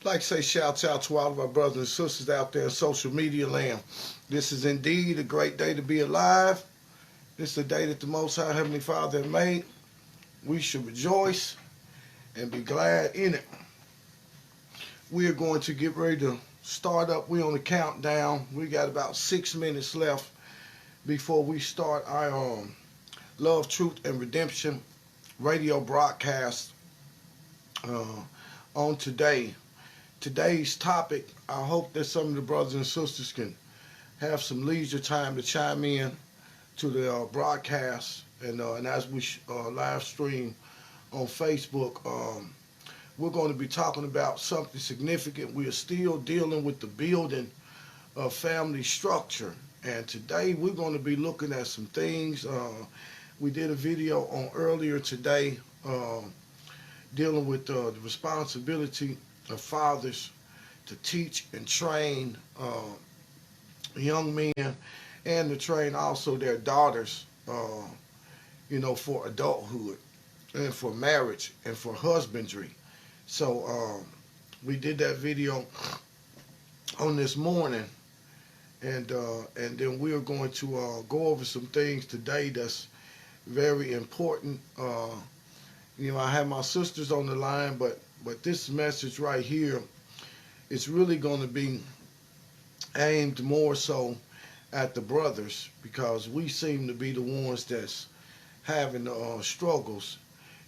like to say shout out to all of our brothers and sisters out there in social media land. This is indeed a great day to be alive. This is a day that the Most High Heavenly Father has made. We should rejoice and be glad in it. We are going to get ready to start up. We're on the countdown. We got about 6 minutes left before we start our Love, Truth, and Redemption radio broadcast on today. Today's topic, I hope that some of the brothers and sisters can have some leisure time to chime in to the broadcast, and as we live stream on Facebook, we're going to be talking about something significant. We are still dealing with the building of family structure, and today we're going to be looking at some things. We did a video on earlier today dealing with the responsibility of fathers to teach and train young men, and to train also their daughters, for adulthood and for marriage and for husbandry. So we did that video on this morning, and then we are going to go over some things today that's very important. I have my sisters on the line, but this message right here is really going to be aimed more so at the brothers, because we seem to be the ones that's having struggles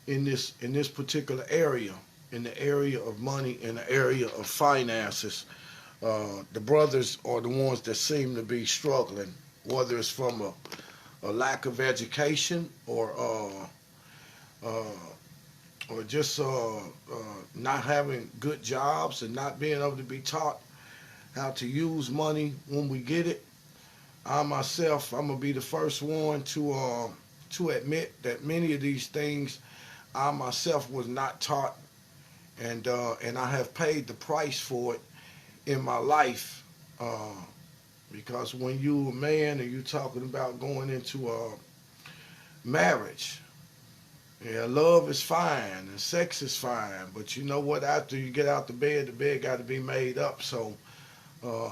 in this particular area, in the area of money, in the area of finances. The brothers are the ones that seem to be struggling, whether it's from a lack of education or just not having good jobs and not being able to be taught how to use money when we get it. I myself, I'm gonna be the first one to admit that many of these things I myself was not taught, and I have paid the price for it in my life. Because when you a man and you talking about going into marriage, yeah, love is fine and sex is fine, but you know what? After you get out the bed got to be made up. So the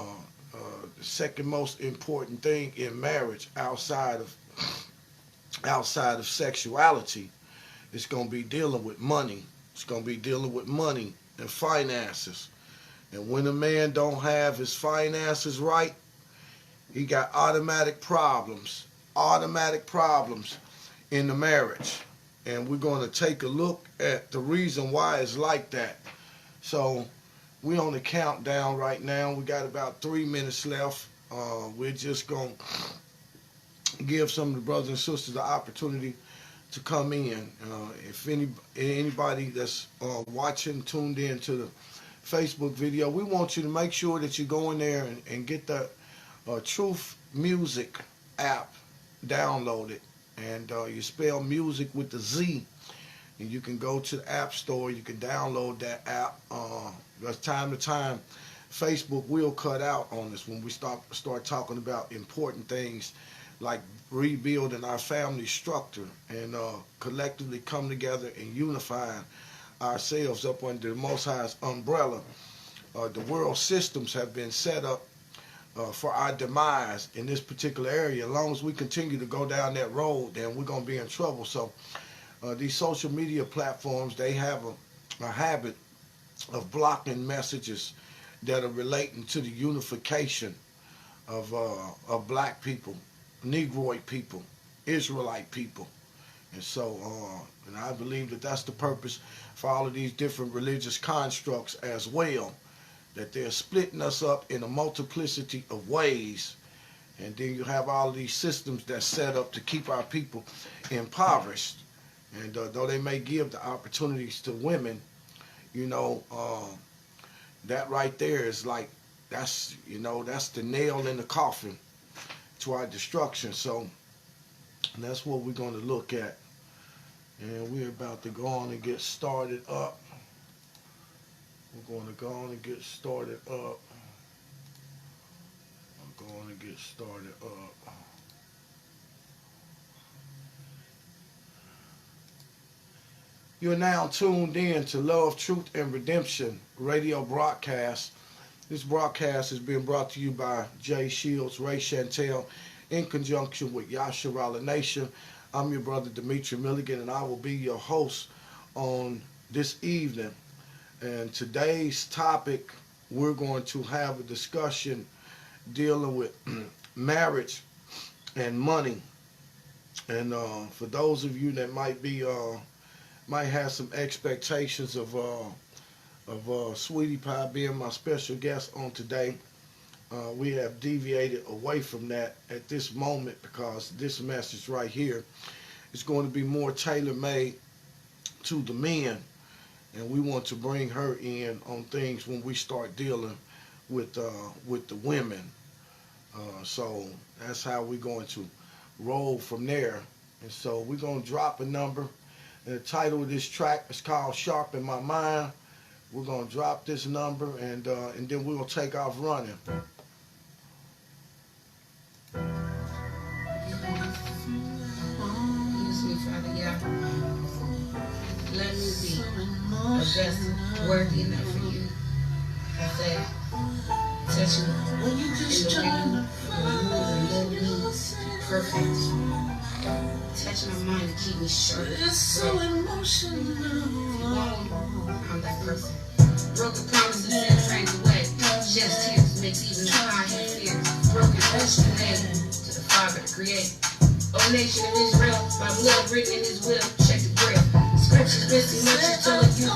second most important thing in marriage, outside of sexuality, is going to be dealing with money. It's going to be dealing with money and finances. And when a man don't have his finances right, he got automatic problems in the marriage. And we're going to take a look at the reason why it's like that. So we're on the countdown right now. We got about 3 minutes left. We're just going to give some of the brothers and sisters the opportunity to come in. If anybody that's watching, tuned in to the Facebook video, we want you to make sure that you go in there and get the Truth Music app downloaded. And you spell music with the Z, and you can go to the App Store. You can download that app. Because time to time, Facebook will cut out on us when we start talking about important things like rebuilding our family structure and collectively come together and unifying ourselves up under the Most High's umbrella. The world systems have been set up for our demise in this particular area. As long as we continue to go down that road, then we're going to be in trouble. So these social media platforms, they have a habit of blocking messages that are relating to the unification of black people, Negroid people, Israelite people. And so, and I believe that that's the purpose for all of these different religious constructs as well, that they're splitting us up in a multiplicity of ways. And then you have all of these systems that's set up to keep our people impoverished. And though they may give the opportunities to women, that right there is like, that's the nail in the coffin to our destruction. So that's what we're going to look at. And we're about to go on and get started up. We're going to go on and get started up. I'm going to get started up. You're now tuned in to Love, Truth, and Redemption radio broadcast. This broadcast is being brought to you by Jay Shields, Ray Chantel, in conjunction with Yasharala Nation. I'm your brother Demetri Milligan, and I will be your host on this evening. And today's topic, we're going to have a discussion dealing with marriage and money. And for those of you that might have some expectations of Sweetie Pie being my special guest on today, we have deviated away from that at this moment because this message right here is going to be more tailor-made to the men, and we want to bring her in on things when we start dealing with the women. So that's how we're going to roll from there. And so we're going to drop a number. And the title of this track is called Sharp in My Mind. We're going to drop this number, and then we're going to take off running. Use me, Father, yeah. Let me be a vessel worthy enough for you. I say, touch me in the way you move me perfect. Touch my mind and keep me sharp. It's so emotional. I'm that person. Broken promises and framed away. Sheds tears makes even the high have fears. Broken ocean made to the Father to create. O nation of Israel, my blood written in His will. Check the grill. Scriptures missing much is telling you.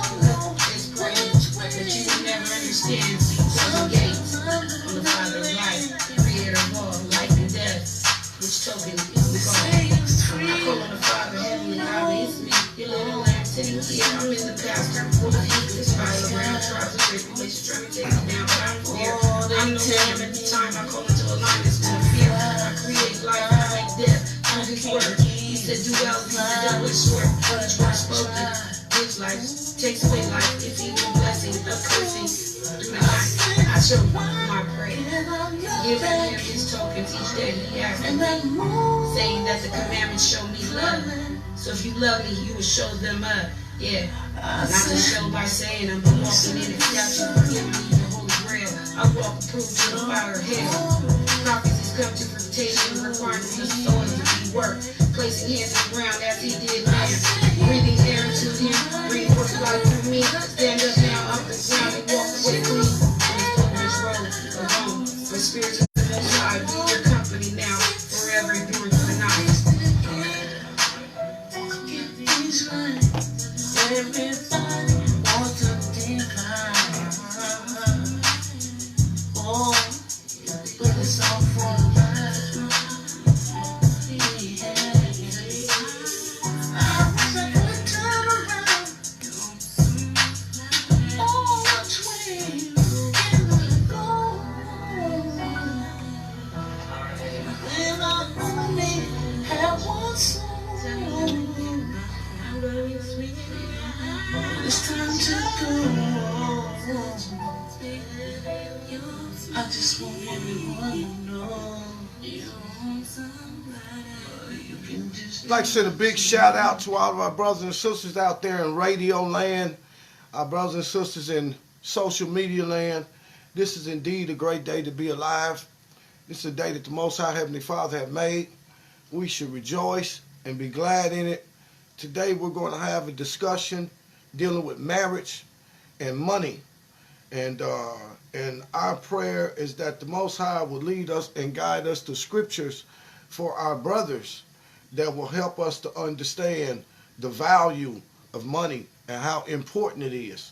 It's praying that you will never understand. Seven gates on the Father of life, Creator of all life and death, which token we call. I call on the Father, Heavenly Father, it's me, your little lamb sitting here. I'm in the pasture, full of heat, this fire around, trials and tribulations trying to take me down, but I'm here. I'm no lamb at the time, I call into alignment, to fear. I create life, I like death, through His word. He said, do well, he said, double is short. Each word spoken gives life, takes away life. It's even blessing, a cursing. Through the night, I show my prayer. Giving Him His tokens each day He asks me, saying that the commandments show me love. So if you love me, you will show them up. Yeah, not to show by saying I'm walking in it. Statue for giving me the Holy Grail. I walk proof to the fire of hell. Prophecies come to fruition, requiring His soul to be worked. Placing hands in the ground as He did man. Breathing air into Him, breathe forth life through me. Stand up now, off the ground and walk away clean. On this road of home, for spirits of the Most High, be your company now, forever enduring for the night. Everybody wants to decline. Oh, but it's all for life. I wish I could turn around. Oh, which way can I go? When I only have one soul. It's time to go. I just want everyone to know. You can just I'd like to send a big shout out to all of our brothers and sisters out there in radio land, our brothers and sisters in social media land. This is indeed a great day to be alive. This is a day that the Most High Heavenly Father have made. We should rejoice and be glad in it. Today we're going to have a discussion dealing with marriage and money. And our prayer is that the Most High will lead us and guide us to scriptures for our brothers that will help us to understand the value of money and how important it is.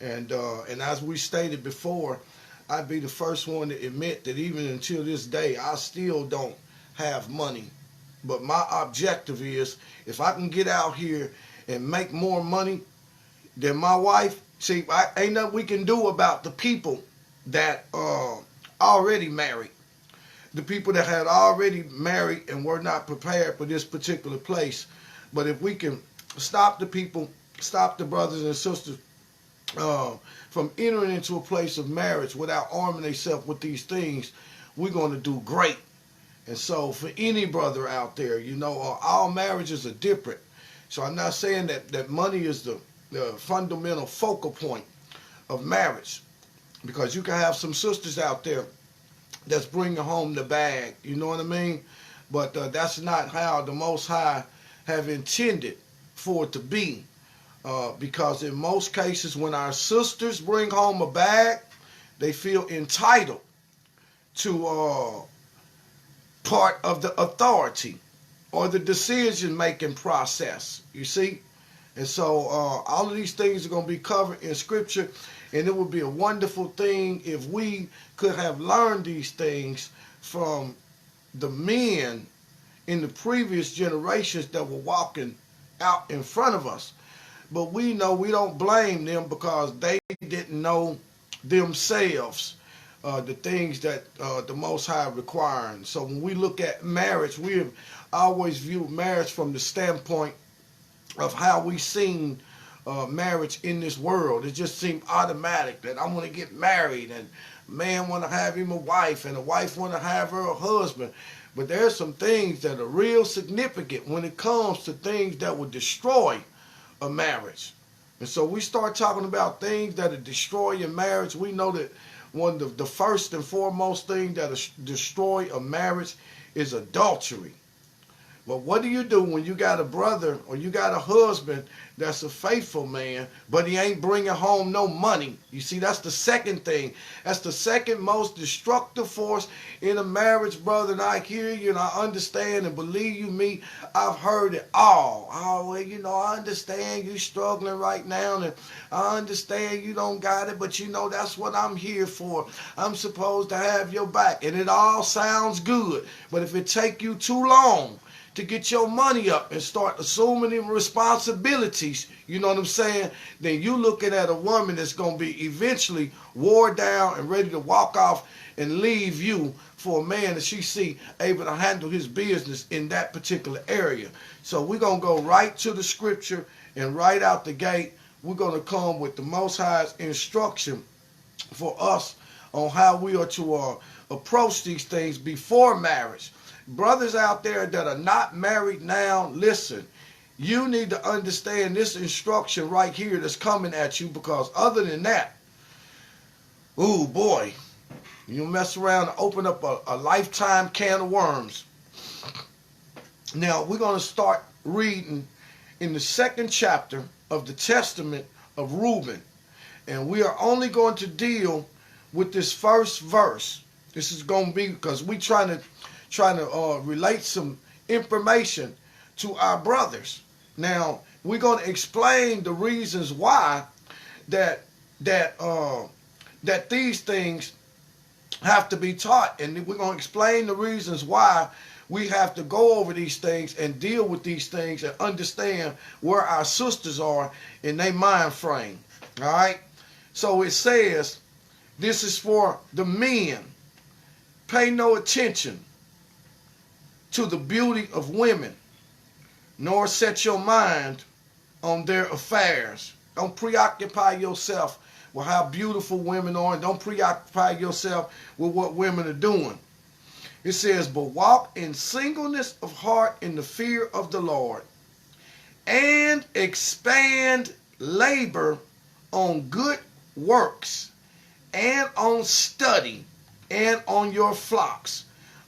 And as we stated before, I'd be the first one to admit that even until this day, I still don't have money. But my objective is, if I can get out here and make more money than my wife, see, ain't nothing we can do about the people that already married. The people that had already married and were not prepared for this particular place. But if we can stop the people, stop the brothers and sisters from entering into a place of marriage without arming themselves with these things, we're going to do great. And so for any brother out there, you know, all marriages are different. So I'm not saying that money is the fundamental focal point of marriage, because you can have some sisters out there that's bringing home the bag. You know what I mean? But that's not how the Most High have intended for it to be. Because in most cases, when our sisters bring home a bag, they feel entitled to part of the authority or the decision-making process, you see? And so all of these things are going to be covered in Scripture, and it would be a wonderful thing if we could have learned these things from the men in the previous generations that were walking out in front of us. But we know we don't blame them, because they didn't know themselves the things that the Most High requiring. So when we look at marriage, we have always viewed marriage from the standpoint of how we seen marriage in this world. It just seemed automatic that I want to get married, and a man want to have him a wife, and a wife want to have her a husband. But there's some things that are real significant when it comes to things that will destroy a marriage. And so we start talking about things that are destroying marriage. We know that one of the first and foremost thing that destroy a marriage is adultery. But what do you do when you got a brother or you got a husband that's a faithful man, but he ain't bringing home no money? You see, that's the second thing. That's the second most destructive force in a marriage, brother. And I hear you and I understand, and believe you me, I've heard it all. Oh, well, you know, I understand you struggling right now, and I understand you don't got it, but you know, that's what I'm here for. I'm supposed to have your back. And it all sounds good. But if it take you too long to get your money up and start assuming the responsibilities, you know what I'm saying, then you looking at a woman that's going to be eventually wore down and ready to walk off and leave you for a man that she see able to handle his business in that particular area. So we're going to go right to the Scripture, and right out the gate, we're going to come with the Most High's instruction for us on how we are to approach these things before marriage. Brothers out there that are not married now, listen, you need to understand this instruction right here that's coming at you, because other than that, ooh boy, you mess around and open up a lifetime can of worms. Now we're going to start reading in the 2nd chapter of the Testament of Reuben, and we are only going to deal with this first verse. This is going to be because we trying to relate some information to our brothers. Now we're going to explain the reasons why that these things have to be taught, and we're going to explain the reasons why we have to go over these things and deal with these things and understand where our sisters are in their mind frame. All right. So it says, this is for the men. Pay no attention to the beauty of women, nor set your mind on their affairs. Don't preoccupy yourself with how beautiful women are, and don't preoccupy yourself with what women are doing. It says, but walk in singleness of heart in the fear of the Lord, and expand labor on good works, and on study, and on your flocks,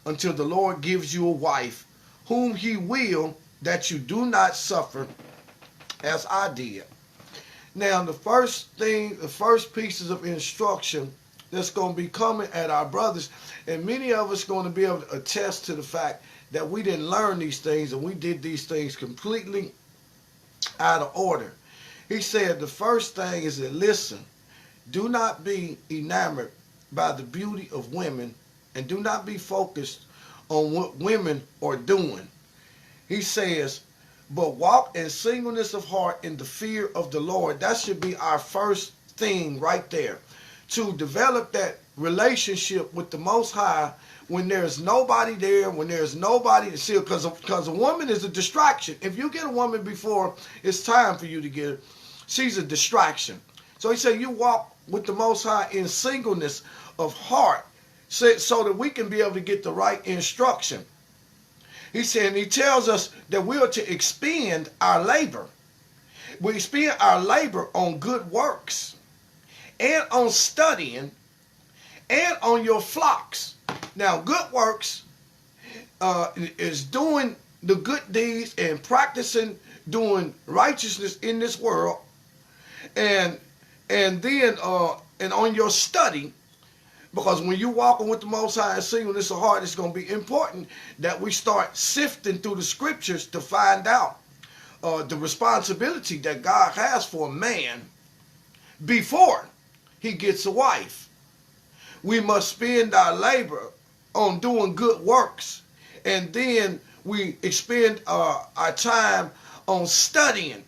until the Lord gives you a wife, whom he will, that you do not suffer as I did. Now the first pieces of instruction that's going to be coming at our brothers, and many of us going to be able to attest to the fact that we didn't learn these things, and we did these things completely out of order. He said the first thing is that, listen, do not be enamored by the beauty of women, and do not be focused on what women are doing. He says, but walk in singleness of heart in the fear of the Lord. That should be our first thing right there. To develop that relationship with the Most High when there's nobody there, when there's nobody to see, because a woman is a distraction. If you get a woman before it's time for you to get her, she's a distraction. So he said you walk with the Most High in singleness of heart, so that we can be able to get the right instruction. He said, and he tells us that we are to expend our labor. We expend our labor on good works and on studying and on your flocks. Now, good works is doing the good deeds and practicing doing righteousness in this world, and then and on your study, because when you're walking with the Most High and seeing this is hard, it's going to be important that we start sifting through the scriptures to find out the responsibility that God has for a man before he gets a wife. We must spend our labor on doing good works, and then we expend our time on studying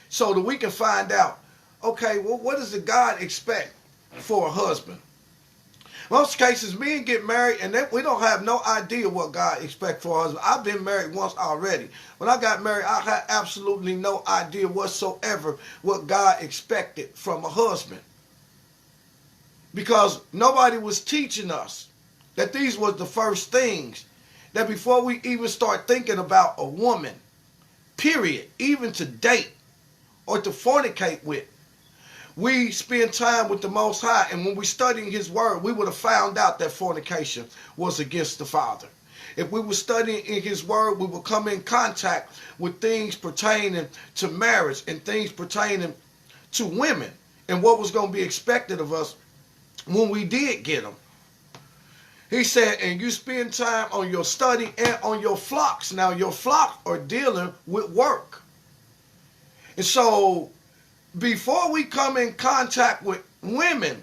so that we can find out, okay, well, what does the God expect for a husband? Most cases, men get married and we don't have no idea what God expects for a husband. I've been married once already. When I got married, I had absolutely no idea whatsoever what God expected from a husband, because nobody was teaching us that these was the first things, that before we even start thinking about a woman, period, even to date or to fornicate with, we spend time with the Most High, and when we studying His Word, we would have found out that fornication was against the Father. If we were studying in His Word, we would come in contact with things pertaining to marriage and things pertaining to women and what was going to be expected of us when we did get them. He said, and you spend time on your study and on your flocks. Now, your flocks are dealing with work. And so, before we come in contact with women,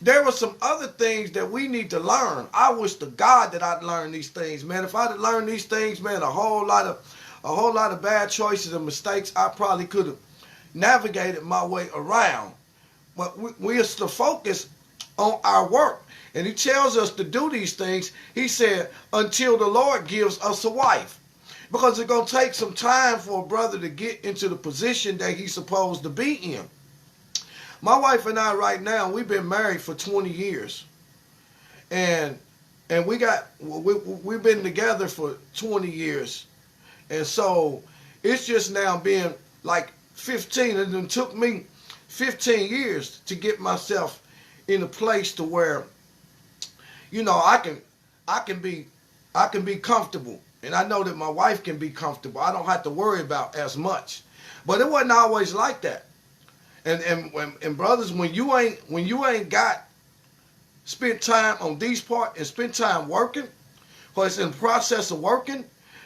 there were some other things that we need to learn. I wish to God that I'd learned these things, man. If I'd have learned these things, man, a whole lot of bad choices and mistakes, I probably could have navigated my way around. But we are to focus on our work. And he tells us to do these things, he said, until the Lord gives us a wife. Because it's going to take some time for a brother to get into the position that he's supposed to be in. My wife and I right now, we've been married for 20 years. And we've been together for 20 years. And so it's just now been like 15. And it took me 15 years to get myself in a place to where, you know, I can be comfortable. And I know that my wife can be comfortable. I don't have to worry about as much. But it wasn't always like that. And brothers, when you ain't got spent time on these parts and spent time working, or it's in the process of working,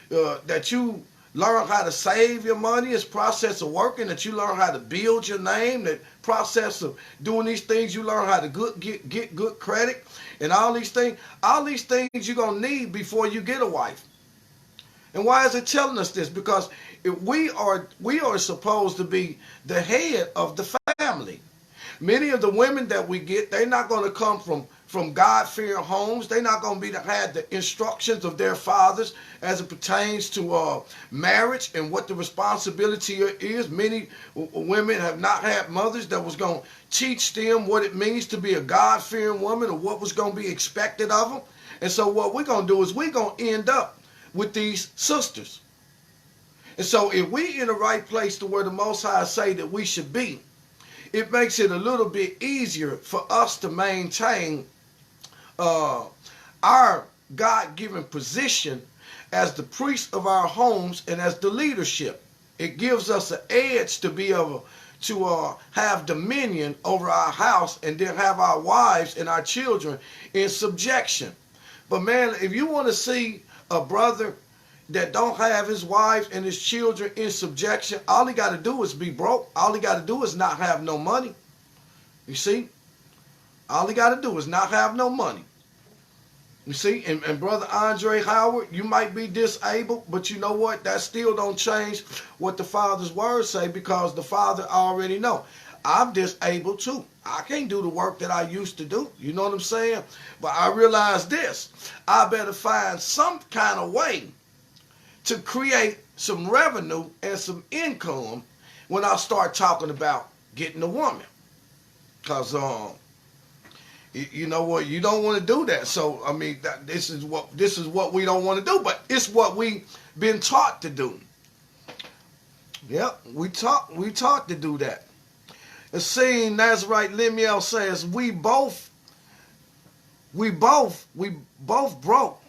that you learn how to save your money. It's process of working that you learn how to build your name. The process of doing these things, you learn how to get good credit and all these things. All these things you're going to need before you get a wife. And why is it telling us this? Because we are supposed to be the head of the family. Many of the women that we get, they're not going to come from God-fearing homes. They're not going to have the instructions of their fathers as it pertains to marriage and what the responsibility is. Many women have not had mothers that was going to teach them what it means to be a God-fearing woman or what was going to be expected of them. And so what we're going to do is we're going to end up with these sisters. And so if we in the right place to where the Most High say that we should be, it makes it a little bit easier for us to maintain our God-given position as the priest of our homes and as the leadership. It gives us an edge to be able to have dominion over our house and then have our wives and our children in subjection. But man, if you want to see a brother that don't have his wife and his children in subjection, all he got to do is be broke. All he got to do is not have no money. You see? All he got to do is not have no money. You see? And Brother Andre Howard, you might be disabled, but you know what? That still don't change what the Father's words say, because the Father already know. I'm disabled too. I can't do the work that I used to do. You know what I'm saying? But I realize this. I better find some kind of way to create some revenue and some income when I start talking about getting a woman. Because You know what? You don't want to do that. So I mean, this is what we don't want to do, but it's what we been taught to do. Yep, we taught to do that. The scene Nazarite Lemuel says we both broke,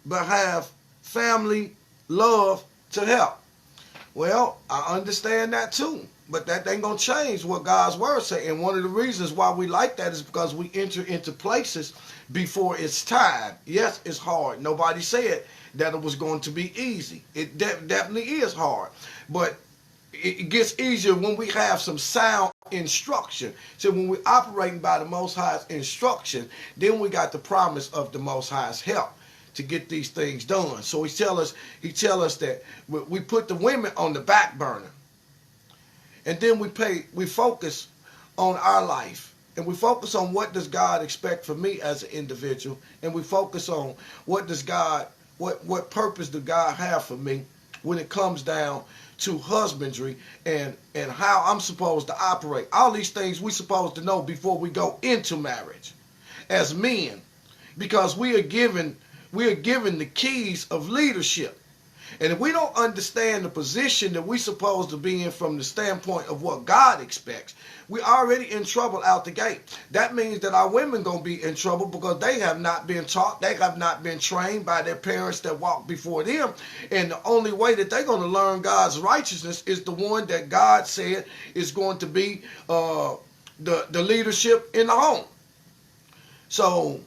but have family love to help. Well, I understand that too, but that ain't gonna change what God's word say. And one of the reasons why we like that is because we enter into places before it's time. Yes, it's hard. Nobody said that it was going to be easy. It definitely is hard, but it gets easier when we have some sound instruction. So when we're operating by the Most High's instruction, then we got the promise of the Most High's help to get these things done. So he tell us that we put the women on the back burner, and then we focus on our life, and we focus on what does God expect from me as an individual, and we focus on what purpose does God have for me when it comes down to husbandry and how I'm supposed to operate. All these things we supposed to know before we go into marriage as men, because we are given the keys of leadership. And if we don't understand the position that we're supposed to be in from the standpoint of what God expects, we're already in trouble out the gate. That means that our women going to be in trouble because they have not been taught, they have not been trained by their parents that walked before them. And the only way that they're going to learn God's righteousness is the one that God said is going to be the leadership in the home. So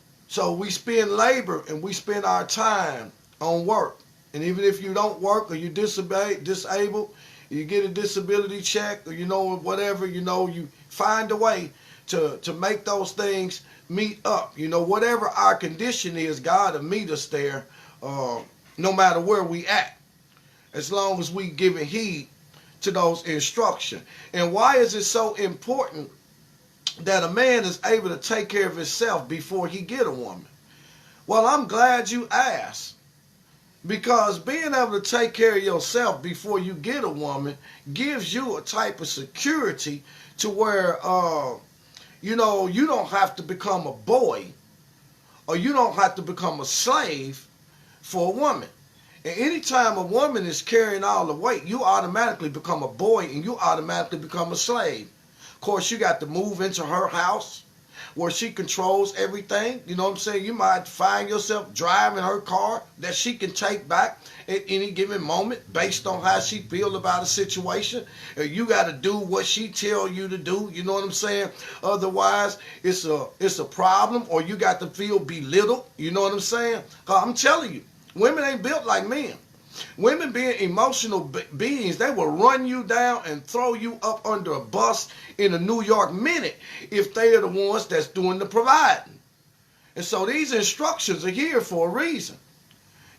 we spend labor and we spend our time on work. And even if you don't work or you're disabled, you get a disability check or whatever, you find a way to make those things meet up. Whatever our condition is, God will meet us there no matter where we at, as long as we giving heed to those instructions. And why is it so important that a man is able to take care of himself before he get a woman? Well, I'm glad you asked. Because being able to take care of yourself before you get a woman gives you a type of security to where, you don't have to become a boy or you don't have to become a slave for a woman. And anytime a woman is carrying all the weight, you automatically become a boy and you automatically become a slave. Of course, you got to move into her house where she controls everything. You know what I'm saying? You might find yourself driving her car that she can take back at any given moment based on how she feels about a situation. You got to do what she tell you to do. You know what I'm saying? Otherwise, it's a problem, or you got to feel belittled. You know what I'm saying? 'Cause I'm telling you, women ain't built like men. Women being emotional beings, they will run you down and throw you up under a bus in a New York minute if they are the ones that's doing the providing. And so these instructions are here for a reason.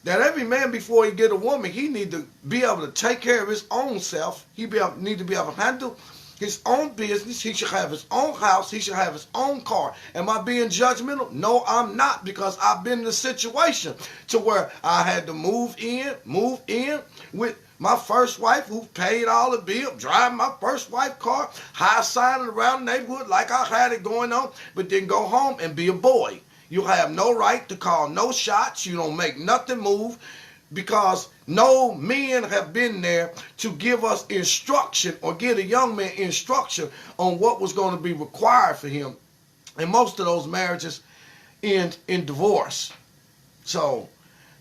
That every man, before he get a woman, he need to be able to take care of his own self. He need to be able to handle his own business. He should have his own house. He should have his own car. Am I being judgmental? No, I'm not, because I've been in a situation to where I had to move in with my first wife, who paid all the bill, driving my first wife car, high-signing around the neighborhood like I had it going on, but then go home and be a boy. You have no right to call no shots. You don't make nothing move, because no men have been there to give us instruction or give a young man instruction on what was going to be required for him. And most of those marriages end in divorce. So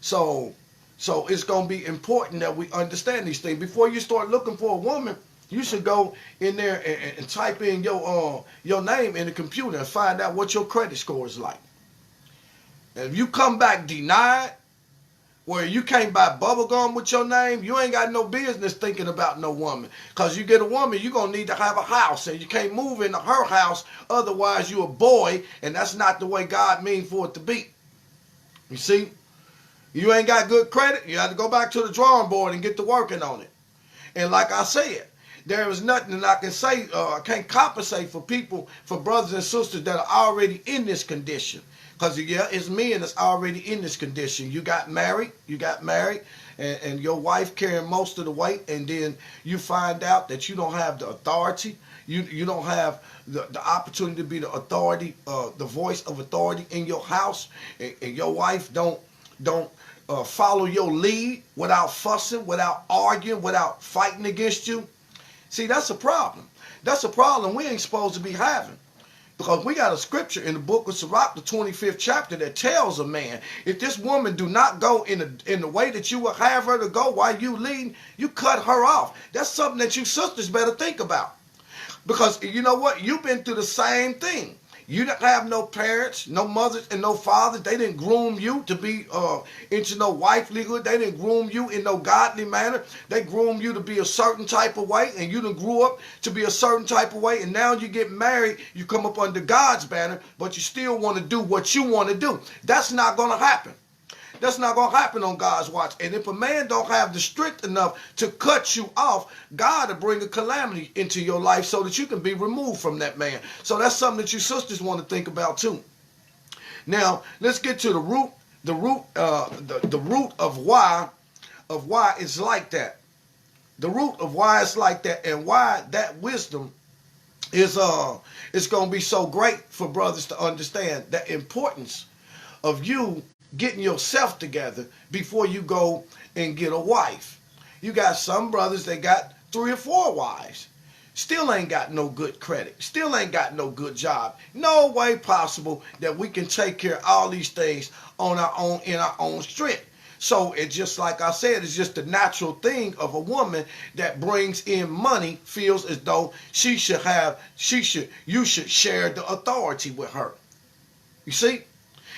it's going to be important that we understand these things. Before you start looking for a woman, you should go in there and type in your name in the computer and find out what your credit score is like. And if you come back denied, where you can't buy bubble gum with your name, you ain't got no business thinking about no woman. Because you get a woman, you're going to need to have a house, and you can't move into her house. Otherwise, you're a boy, and that's not the way God means for it to be. You see? You ain't got good credit, you have to go back to the drawing board and get to working on it. And like I said, there is nothing that I can say, I can't compensate for people, for brothers and sisters that are already in this condition. Because, yeah, it's men that's already in this condition. You got married, and your wife carrying most of the weight, and then you find out that you don't have the authority. You don't have the opportunity to be the authority, the voice of authority in your house, and your wife don't follow your lead without fussing, without arguing, without fighting against you. See, that's a problem. That's a problem we ain't supposed to be having. Because we got a scripture in the book of Sirach, the 25th chapter, that tells a man, if this woman do not go in the way that you will have her to go while you leading, you cut her off. That's something that you sisters better think about. Because you know what? You've been through the same thing. You didn't have no parents, no mothers, and no fathers. They didn't groom you to be into no wifelyhood. They didn't groom you in no godly manner. They groomed you to be a certain type of way, and you done grew up to be a certain type of way, and now you get married, you come up under God's banner, but you still want to do what you want to do. That's not going to happen. That's not going to happen on God's watch. And if a man don't have the strength enough to cut you off, God will bring a calamity into your life so that you can be removed from that man. So that's something that you sisters want to think about too. Now, let's get to the root of why it's like that. The root of why it's like that, and why that wisdom is it's going to be so great for brothers to understand the importance of you getting yourself together before you go and get a wife. You got some brothers that got 3 or 4 wives. Still ain't got no good credit. Still ain't got no good job. No way possible that we can take care of all these things on our own, in our own strength. So it's just like I said, it's just the natural thing of a woman that brings in money feels as though you should share the authority with her. You see?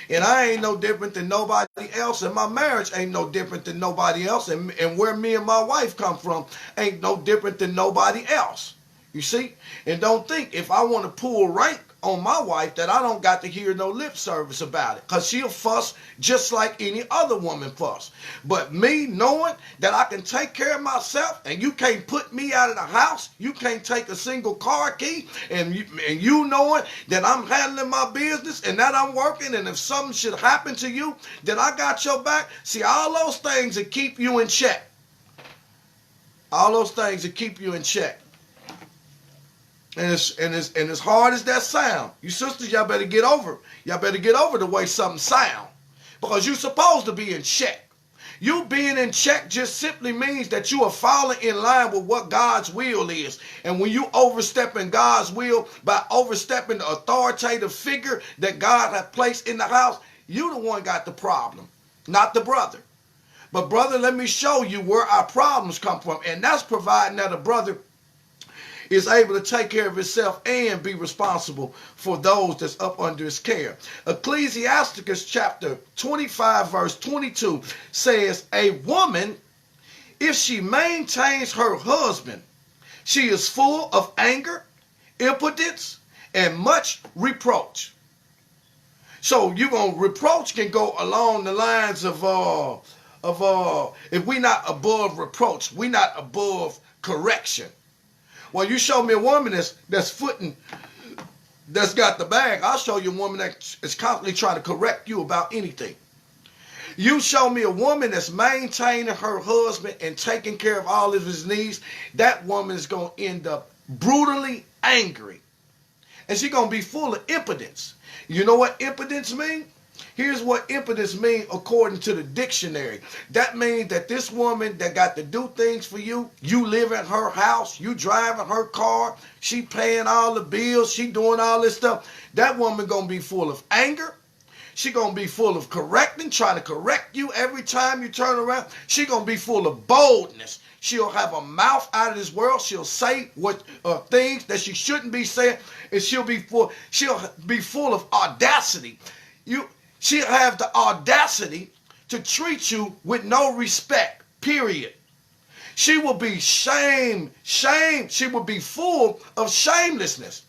And I ain't no different than nobody else, and my marriage ain't no different than nobody else, and where me and my wife come from ain't no different than nobody else. You see? And don't think if I want to pull rank on my wife that I don't got to hear no lip service about it, because she'll fuss just like any other woman fuss. But me knowing that I can take care of myself, and you can't put me out of the house, you can't take a single car key, and you knowing that I'm handling my business and that I'm working, and if something should happen to you, that I got your back. See, all those things that keep you in check. All those things that keep you in check. And as hard as that sound, you sisters, y'all better get over. Y'all better get over the way something sound. Because you're supposed to be in check. You being in check just simply means that you are falling in line with what God's will is. And when you overstepping God's will by overstepping the authoritative figure that God has placed in the house, you the one got the problem, not the brother. But brother, let me show you where our problems come from. And that's providing that a brother is able to take care of himself and be responsible for those that's up under his care. Ecclesiasticus chapter 25 verse 22 says, a woman, if she maintains her husband, she is full of anger, impotence, and much reproach. So reproach can go along the lines of if we not above reproach, we not above correction. Well, you show me a woman that's got the bag, I'll show you a woman that is constantly trying to correct you about anything. You show me a woman that's maintaining her husband and taking care of all of his needs, that woman is going to end up brutally angry. And she's going to be full of impotence. You know what impotence means? Here's what impotence means according to the dictionary. That means that this woman that got to do things for you, you live in her house, you driving her car, she paying all the bills, she doing all this stuff. That woman going to be full of anger. She going to be full of correcting, trying to correct you every time you turn around. She going to be full of boldness. She'll have a mouth out of this world. She'll say what things that she shouldn't be saying, and she'll be full of audacity. She'll have the audacity to treat you with no respect, period. She will be she will be full of shamelessness.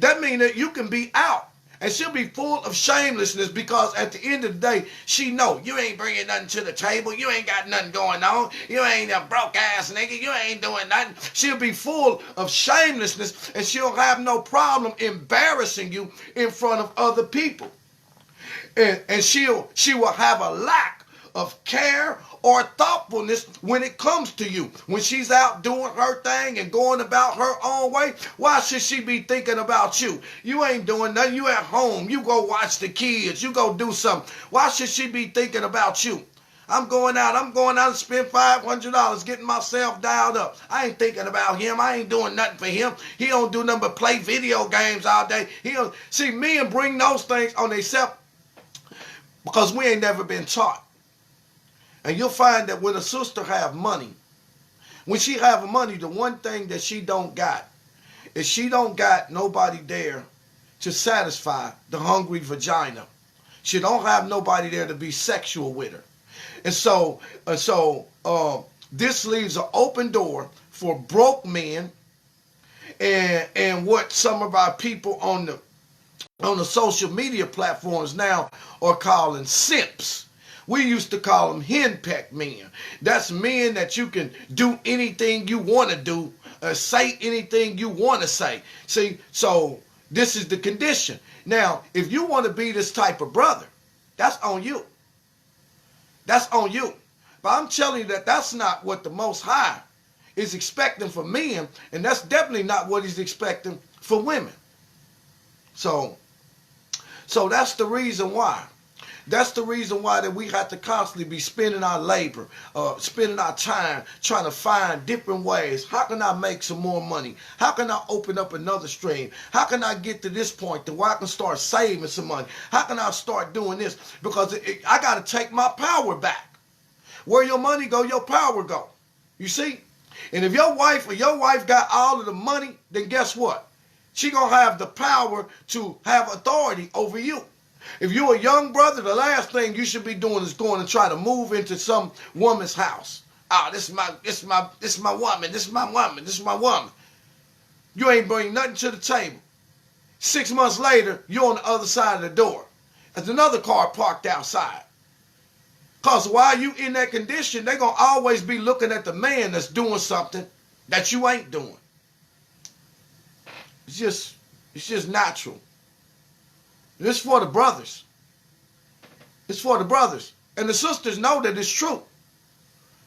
That means that you can be out, and she'll be full of shamelessness because at the end of the day, she know you ain't bringing nothing to the table. You ain't got nothing going on. You ain't a broke ass nigga. You ain't doing nothing. She'll be full of shamelessness, and she'll have no problem embarrassing you in front of other people. And she will have a lack of care or thoughtfulness when it comes to you. When she's out doing her thing and going about her own way, why should she be thinking about you? You ain't doing nothing. You at home. You go watch the kids. You go do something. Why should she be thinking about you? I'm going out and spend $500 getting myself dialed up. I ain't thinking about him. I ain't doing nothing for him. He don't do nothing but play video games all day. He don't see me and bring those things on themselves because we ain't never been taught. And you'll find that when a sister have money, when she have money, the one thing that she don't got is she don't got nobody there to satisfy the hungry vagina. She don't have nobody there to be sexual with her. And so this leaves an open door for broke men and what some of our people on the social media platforms now are calling simps. We used to call them henpecked men. That's men that you can do anything you want to do, say anything you want to say. See, so this is the condition. Now, if you want to be this type of brother, that's on you. That's on you. But I'm telling you that that's not what the Most High is expecting for men, and that's definitely not what he's expecting for women. So that's the reason why. That's the reason why that we have to constantly be spending our labor, spending our time trying to find different ways. How can I make some more money? How can I open up another stream? How can I get to this point to where I can start saving some money? How can I start doing this? Because I got to take my power back. Where your money go, your power go. You see? And if your wife got all of the money, then guess what? She going to have the power to have authority over you. If you're a young brother, the last thing you should be doing is going to try to move into some woman's house. This is my woman. This is my woman. This is my woman. You ain't bringing nothing to the table. 6 months later, you're on the other side of the door. There's another car parked outside. Because while you in that condition, they're going to always be looking at the man that's doing something that you ain't doing. It's just natural. It's for the brothers. It's for the brothers. And the sisters know that it's true.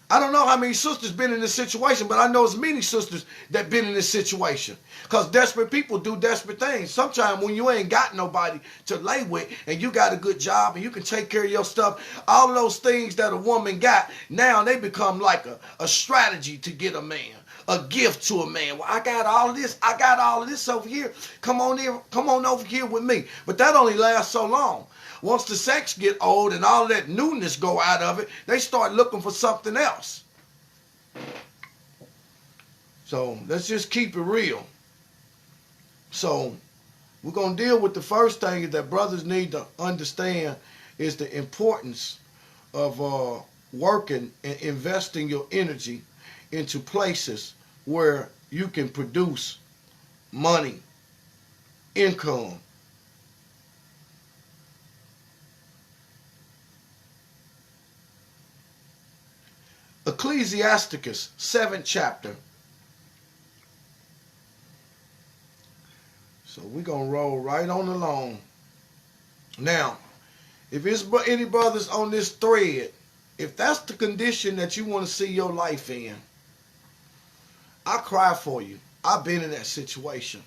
I don't know how many sisters been in this situation, but I know as many sisters that been in this situation. Because desperate people do desperate things. Sometimes when you ain't got nobody to lay with and you got a good job and you can take care of your stuff, all of those things that a woman got, now they become like a strategy to get a man. A gift to a man. Well, I got all of this. I got all of this over here. Come on over here with me. But that only lasts so long. Once the sex get old and all of that newness go out of it, they start looking for something else. So let's just keep it real. So we're going to deal with the first thing that brothers need to understand is the importance of working and investing your energy into places where you can produce money, income. Ecclesiasticus, 7th chapter. So we're going to roll right on along. Now, if it's any brothers on this thread, if that's the condition that you want to see your life in, I cry for you. I've been in that situation.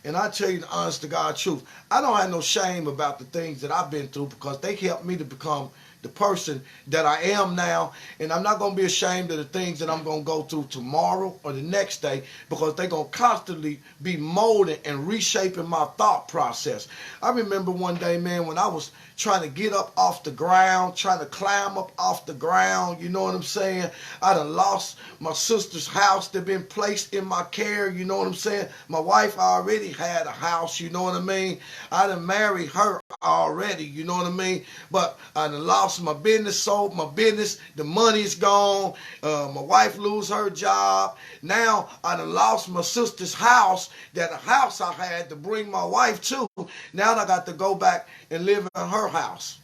And I tell you the honest to God truth, I don't have no shame about the things that I've been through because they helped me to become the person that I am now. And I'm not going to be ashamed of the things that I'm going to go through tomorrow or the next day because they're going to constantly be molding and reshaping my thought process. I remember one day, man, when I was trying to get up off the ground, trying to climb up off the ground, you know what I'm saying? I done lost my sister's house that been placed in my care, you know what I'm saying? My wife already had a house, you know what I mean? I done married her already, you know what I mean? But I done lost my business, sold my business, the money's gone, my wife lose her job. Now I done lost my sister's house, that a house I had to bring my wife to. Now I got to go back and live in her house.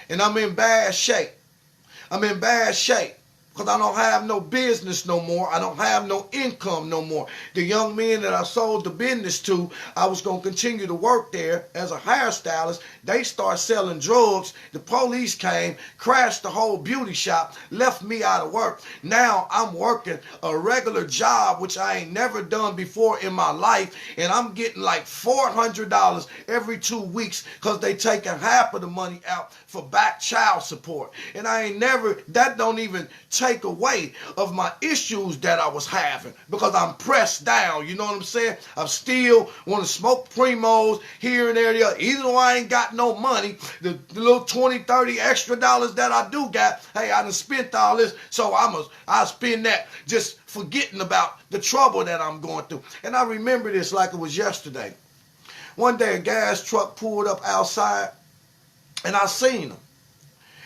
And I'm in bad shape. I'm in bad shape. because I don't have no business no more. I don't have no income no more. The young men that I sold the business to, I was going to continue to work there as a hairstylist. They start selling drugs. The police came, crashed the whole beauty shop, left me out of work. Now I'm working a regular job, which I ain't never done before in my life, and I'm getting like $400 every 2 weeks because they taking half of the money out for back child support. And I ain't never, that don't even take away of my issues that I was having, because I'm pressed down, you know what I'm saying? I still want to smoke Primos here and there, even though I ain't got no money. The little 20, 30 extra dollars that I do got, hey, I done spent all this, so I spend that just forgetting about the trouble that I'm going through. And I remember this like it was yesterday. One day a gas truck pulled up outside, and I seen them.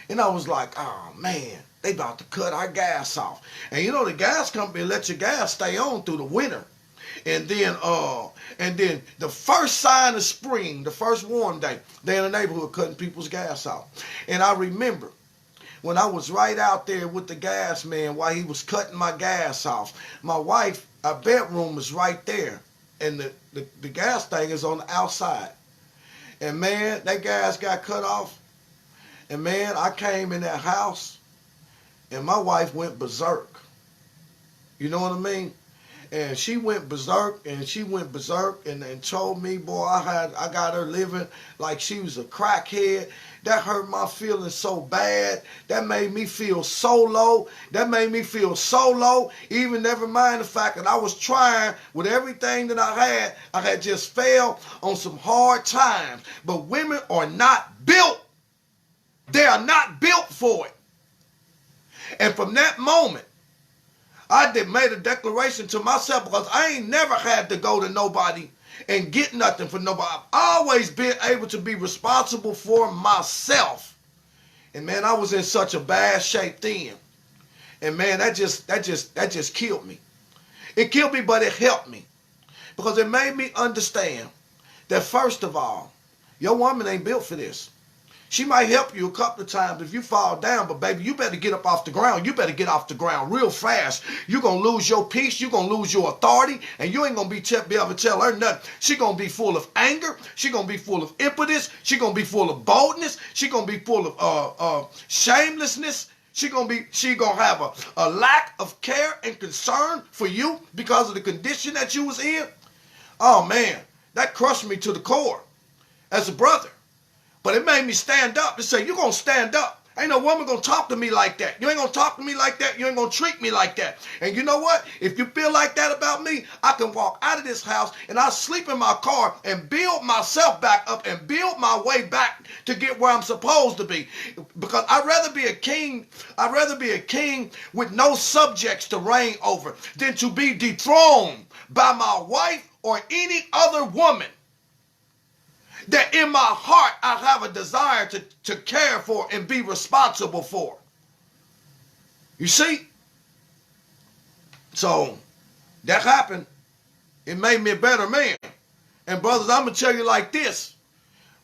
And I was like, oh man, they about to cut our gas off. And you know the gas company let your gas stay on through the winter. And then the first sign of spring, the first warm day, they in the neighborhood cutting people's gas off. And I remember when I was right out there with the gas man while he was cutting my gas off. My wife, our bedroom was right there. And the gas thing is on the outside. And man, that gas got cut off. And man, I came in that house and my wife went berserk. You know what I mean? And she went berserk and told me, boy, I got her living like she was a crackhead. That hurt my feelings so bad. That made me feel so low. Even never mind the fact that I was trying with everything that I had just failed on some hard times. But women are not built. They are not built for it. And from that moment, I made a declaration to myself, because I ain't never had to go to nobody and get nothing for nobody. I've always been able to be responsible for myself. And man, I was in such a bad shape then. And man, that just killed me. It killed me, but it helped me. Because it made me understand that first of all, your woman ain't built for this. She might help you a couple of times if you fall down, but baby, you better get up off the ground. You better get off the ground real fast. You're going to lose your peace. You're going to lose your authority, and you ain't going to be able to tell her nothing. She's going to be full of anger. She's going to be full of impetus. She's going to be full of boldness. She's going to be full of shamelessness. She's going to have a lack of care and concern for you because of the condition that you was in. Oh, man, that crushed me to the core as a brother. But it made me stand up and say, you're going to stand up. Ain't no woman going to talk to me like that. You ain't going to talk to me like that. You ain't going to treat me like that. And you know what? If you feel like that about me, I can walk out of this house and I'll sleep in my car and build myself back up and build my way back to get where I'm supposed to be. Because I'd rather be a king with no subjects to reign over than to be dethroned by my wife or any other woman that in my heart I have a desire to care for and be responsible for. You see? So that happened. It made me a better man. And brothers, I'm going to tell you like this.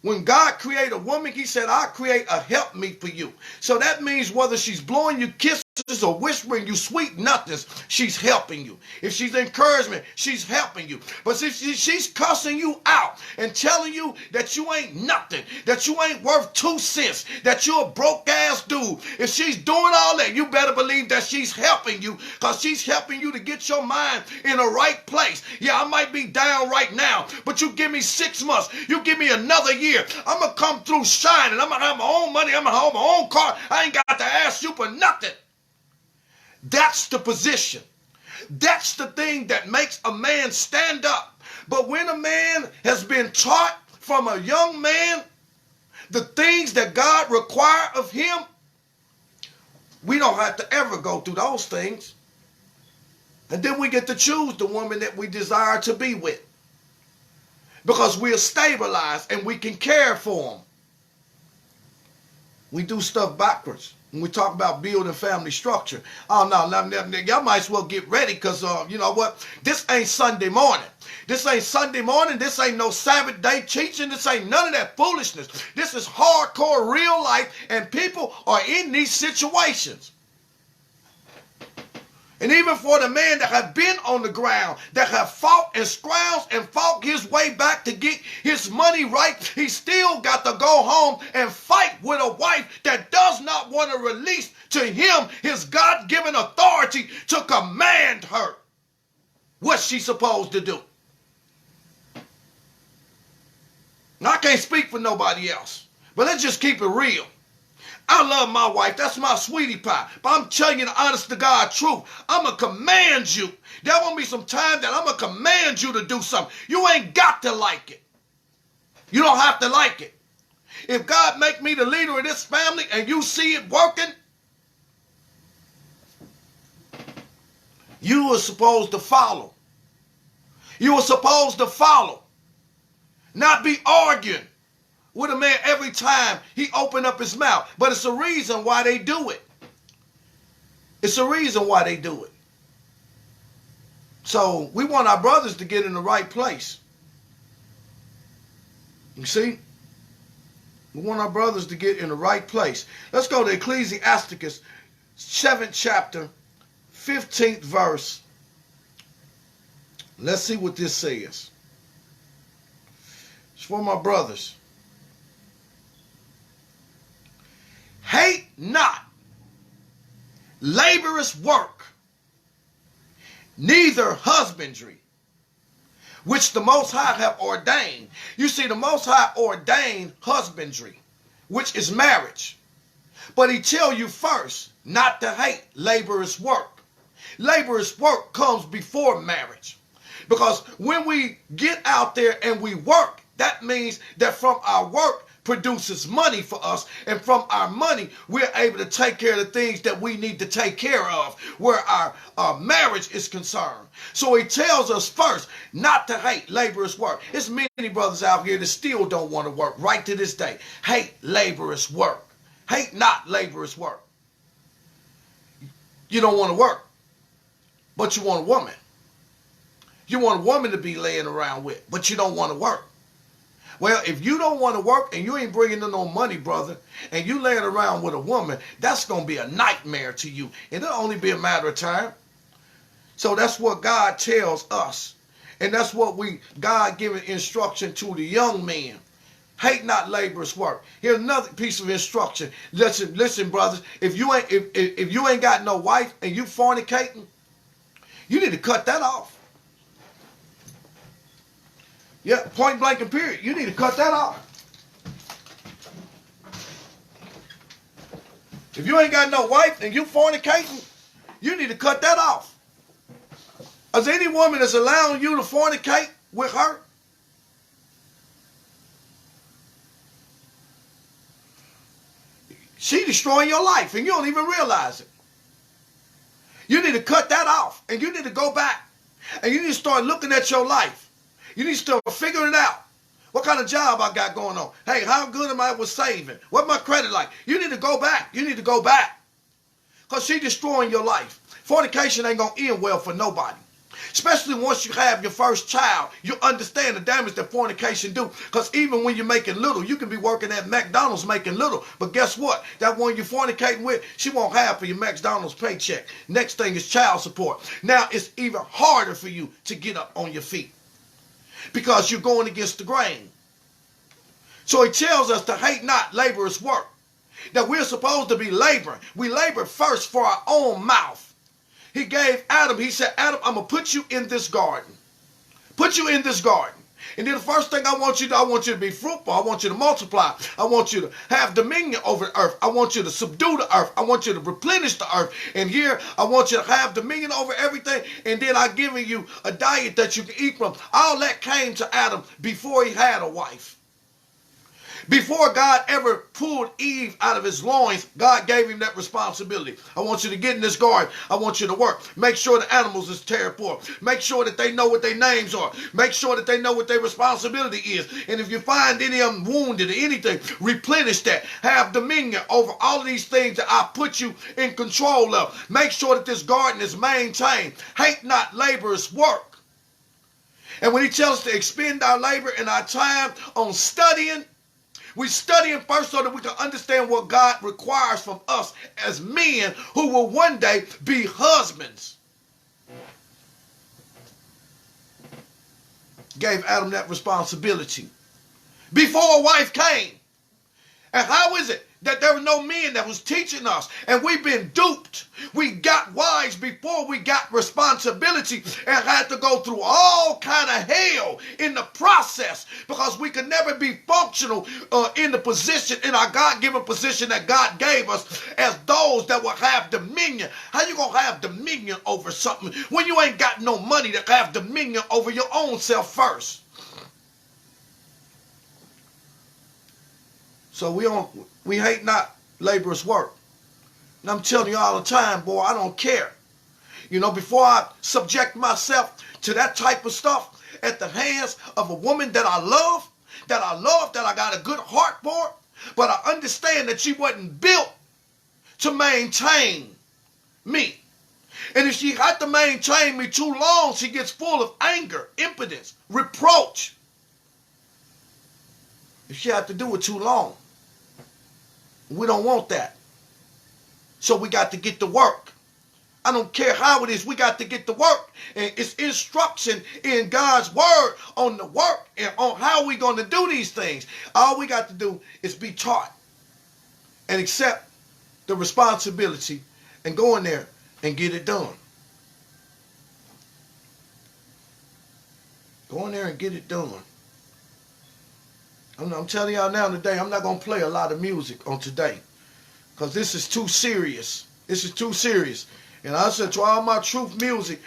When God created a woman, he said, I'll create a helpmeet for you. So that means whether she's blowing you kisses or whispering you sweet nothings, she's helping you. If she's encouragement, she's helping you. But if she's cussing you out and telling you that you ain't nothing, that you ain't worth 2 cents, that you're a broke ass dude, if she's doing all that, you better believe that she's helping you, because she's helping you to get your mind in the right place. Yeah, I might be down right now, but you give me 6 months, you give me another year, I'm going to come through shining. I'm going to have my own money, I'm going to have my own car. I ain't got to ask you for nothing. That's the position. That's the thing that makes a man stand up. But when a man has been taught from a young man the things that God requires of him, we don't have to ever go through those things. And then we get to choose the woman that we desire to be with, because we are stabilized and we can care for them. We do stuff backwards. When we talk about building family structure. Oh, no, y'all might as well get ready, because, you know what? This ain't Sunday morning. This ain't Sunday morning. This ain't no Sabbath day teaching. This ain't none of that foolishness. This is hardcore real life, and people are in these situations. And even for the man that have been on the ground, that have fought and scrounged and fought his way back to get his money right, he still got to go home and fight with a wife that does not want to release to him his God-given authority to command her what she's supposed to do. Now, I can't speak for nobody else, but let's just keep it real. I love my wife. That's my sweetie pie. But I'm telling you the honest to God truth. I'm going to command you. There won't be some time that I'm going to command you to do something. You ain't got to like it. You don't have to like it. If God make me the leader of this family and you see it working, you are supposed to follow. You are supposed to follow. Not be arguing with a man every time he open up his mouth. But it's a reason why they do it. It's a reason why they do it. So we want our brothers to get in the right place. You see? We want our brothers to get in the right place. Let's go to Ecclesiasticus 7th chapter, 15th verse. Let's see what this says. It's for my brothers. Hate not laborious work, neither husbandry, which the Most High have ordained. You see, the Most High ordained husbandry, which is marriage. But he tell you first not to hate laborious work. Laborious work comes before marriage. Because when we get out there and we work, that means that from our work produces money for us, and from our money we're able to take care of the things that we need to take care of where our marriage is concerned. So he tells us first not to hate laborious work. There's many brothers out here that still don't want to work right to this day. Hate laborious work. Hate not laborious work. You don't want to work, but you want a woman. You want a woman to be laying around with, but you don't want to work. Well, if you don't want to work and you ain't bringing in no money, brother, and you laying around with a woman, that's going to be a nightmare to you. And it'll only be a matter of time. So that's what God tells us. And that's what God giving instruction to the young men. Hate not laborious work. Here's another piece of instruction. Listen, brothers, if you ain't got no wife and you fornicating, you need to cut that off. Yeah, point blank and period. You need to cut that off. If you ain't got no wife and you fornicating, you need to cut that off. Is any woman that's allowing you to fornicate with her? She destroying your life and you don't even realize it. You need to cut that off and you need to go back and you need to start looking at your life. You need to start figuring it out. What kind of job I got going on? Hey, how good am I with saving? What my credit like? You need to go back. You need to go back. Because she's destroying your life. Fornication ain't going to end well for nobody. Especially once you have your first child, you understand the damage that fornication do. Because even when you're making little, you can be working at McDonald's making little. But guess what? That one you're fornicating with, she won't have for your McDonald's paycheck. Next thing is child support. Now it's even harder for you to get up on your feet. Because you're going against the grain. So he tells us to hate not laborious work. That we're supposed to be laboring. We labor first for our own mouth. He gave Adam, he said, Adam, I'm going to put you in this garden. Put you in this garden. And then the first thing I want you to be fruitful. I want you to multiply. I want you to have dominion over the earth. I want you to subdue the earth. I want you to replenish the earth. And here, I want you to have dominion over everything. And then I've given you a diet that you can eat from. All that came to Adam before he had a wife. Before God ever pulled Eve out of his loins, God gave him that responsibility. I want you to get in this garden. I want you to work. Make sure the animals is cared for. Make sure that they know what their names are. Make sure that they know what their responsibility is. And if you find any of them wounded or anything, replenish that. Have dominion over all of these things that I put you in control of. Make sure that this garden is maintained. Hate not laborious work. And when he tells us to expend our labor and our time on studying, we study first so that we can understand what God requires from us as men who will one day be husbands. gave Adam that responsibility before a wife came. And how is it that there were no men that was teaching us, and we've been duped? We got wives before we got responsibility and had to go through all kind of hell in the process because we could never be functional in the position, in our God-given position that God gave us as those that will have dominion. How you gonna have dominion over something when you ain't got no money to have dominion over your own self first? So we hate not laborious work. And I'm telling you all the time, boy, I don't care. You know, before I subject myself to that type of stuff at the hands of a woman that I love, that I got a good heart for, but I understand that she wasn't built to maintain me. And if she had to maintain me too long, she gets full of anger, impotence, reproach. If she had to do it too long. We don't want that. So we got to get to work. I don't care how it is. We got to get to work. And it's instruction in God's word on the work and on how we're going to do these things. All we got to do is be taught and accept the responsibility and go in there and get it done. Go in there and get it done. I'm telling y'all now today, I'm not going to play a lot of music on today because this is too serious. This is too serious. And I said to all my truth music,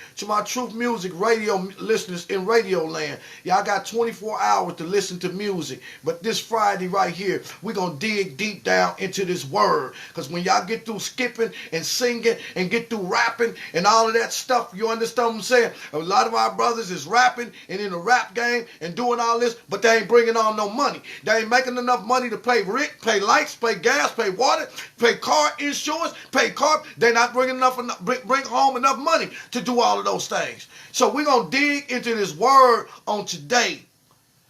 radio listeners in Radio Land, y'all got 24 hours to listen to music. But this Friday right here, we're going to dig deep down into this word. Because when y'all get through skipping and singing and get through rapping and all of that stuff, you understand what I'm saying? A lot of our brothers is rapping and in the rap game and doing all this, but they ain't bringing on no money. They ain't making enough money to pay rent, pay lights, pay gas, pay water, pay car insurance, pay car. They're not bringing bring home enough money to do all of those things. So we're going to dig into this word on today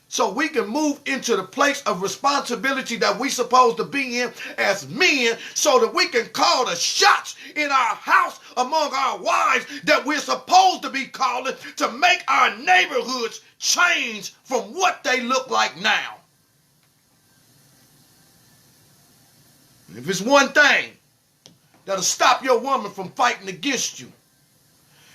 so we can move into the place of responsibility that we're supposed to be in as men so that we can call the shots in our house among our wives that we're supposed to be calling to make our neighborhoods change from what they look like now. If it's one thing that'll stop your woman from fighting against you,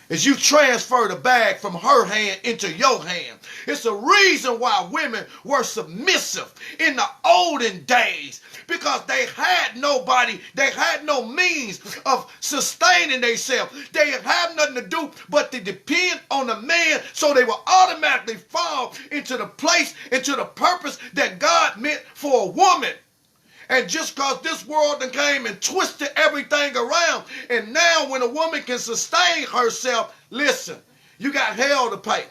is you transfer the bag from her hand into your hand. It's a reason why women were submissive in the olden days, because they had nobody, they had no means of sustaining themselves. They didn't have nothing to do but to depend on the man, so they will automatically fall into the place, into the purpose that God meant for a woman. And just because this world done came and twisted everything around, and now when a woman can sustain herself, listen, you got hell to pay.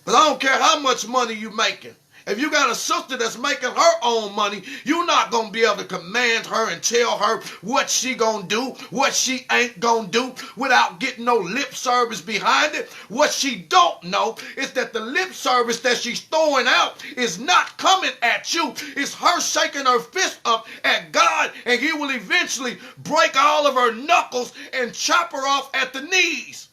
But I don't care how much money you making. If you got a sister that's making her own money, you're not going to be able to command her and tell her what she going to do, what she ain't going to do without getting no lip service behind it. What she don't know is that the lip service that she's throwing out is not coming at you. It's her shaking her fist up at God, and he will eventually break all of her knuckles and chop her off at the knees.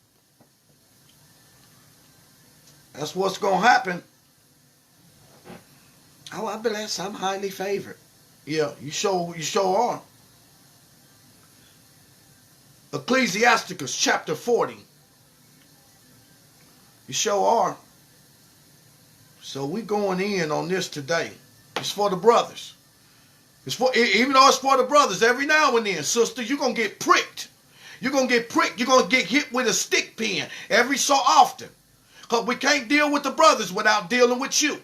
That's what's going to happen. Oh, I bless. I'm highly favored. Yeah, you sure are. Ecclesiasticus chapter 40. You sure are. So we going in on this today. It's for the brothers. It's for, even though it's for the brothers, every now and then, sister, you're going to get pricked. You're going to get pricked. You're going to get hit with a stick pin every so often. Because we can't deal with the brothers without dealing with you.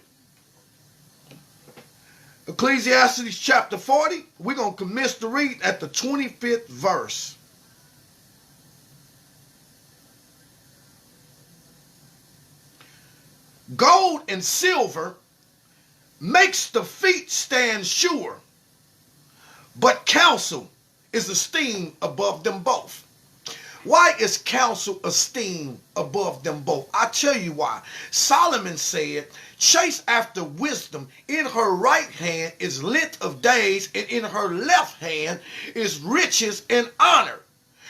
Ecclesiastes chapter 40, we're going to commence to read at the 25th verse. Gold and silver makes the feet stand sure, but counsel is esteemed above them both. Why is counsel esteemed above them both? I tell you why. Solomon said, chase after wisdom. In her right hand is length of days, and in her left hand is riches and honor.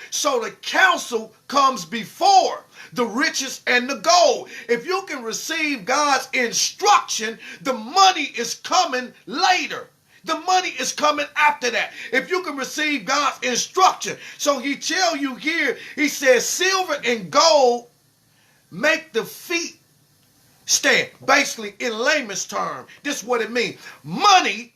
So the counsel comes before the riches and the gold. If you can receive God's instruction, the money is coming later. The money is coming after that. If you can receive God's instruction. So he tell you here, he says, silver and gold make the feet stand. Basically, in layman's term, this is what it means. Money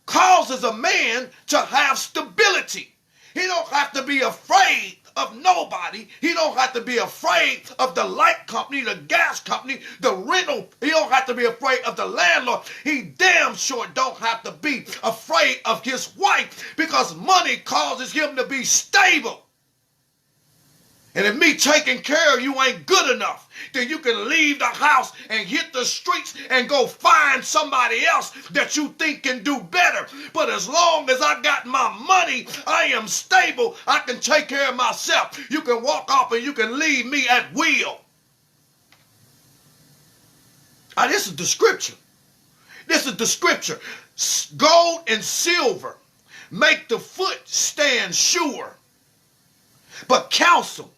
causes a man to have stability. He don't have to be afraid of nobody. He don't have to be afraid of the light company, the gas company, the rental. He don't have to be afraid of the landlord. He damn sure don't have to be afraid of his wife, because money causes him to be stable. And if me taking care of you ain't good enough, then you can leave the house and hit the streets and go find somebody else that you think can do better. But as long as I got my money, I am stable. I can take care of myself. You can walk off and you can leave me at will. Now, this is the scripture. This is the scripture. Gold and silver make the foot stand sure, but counsel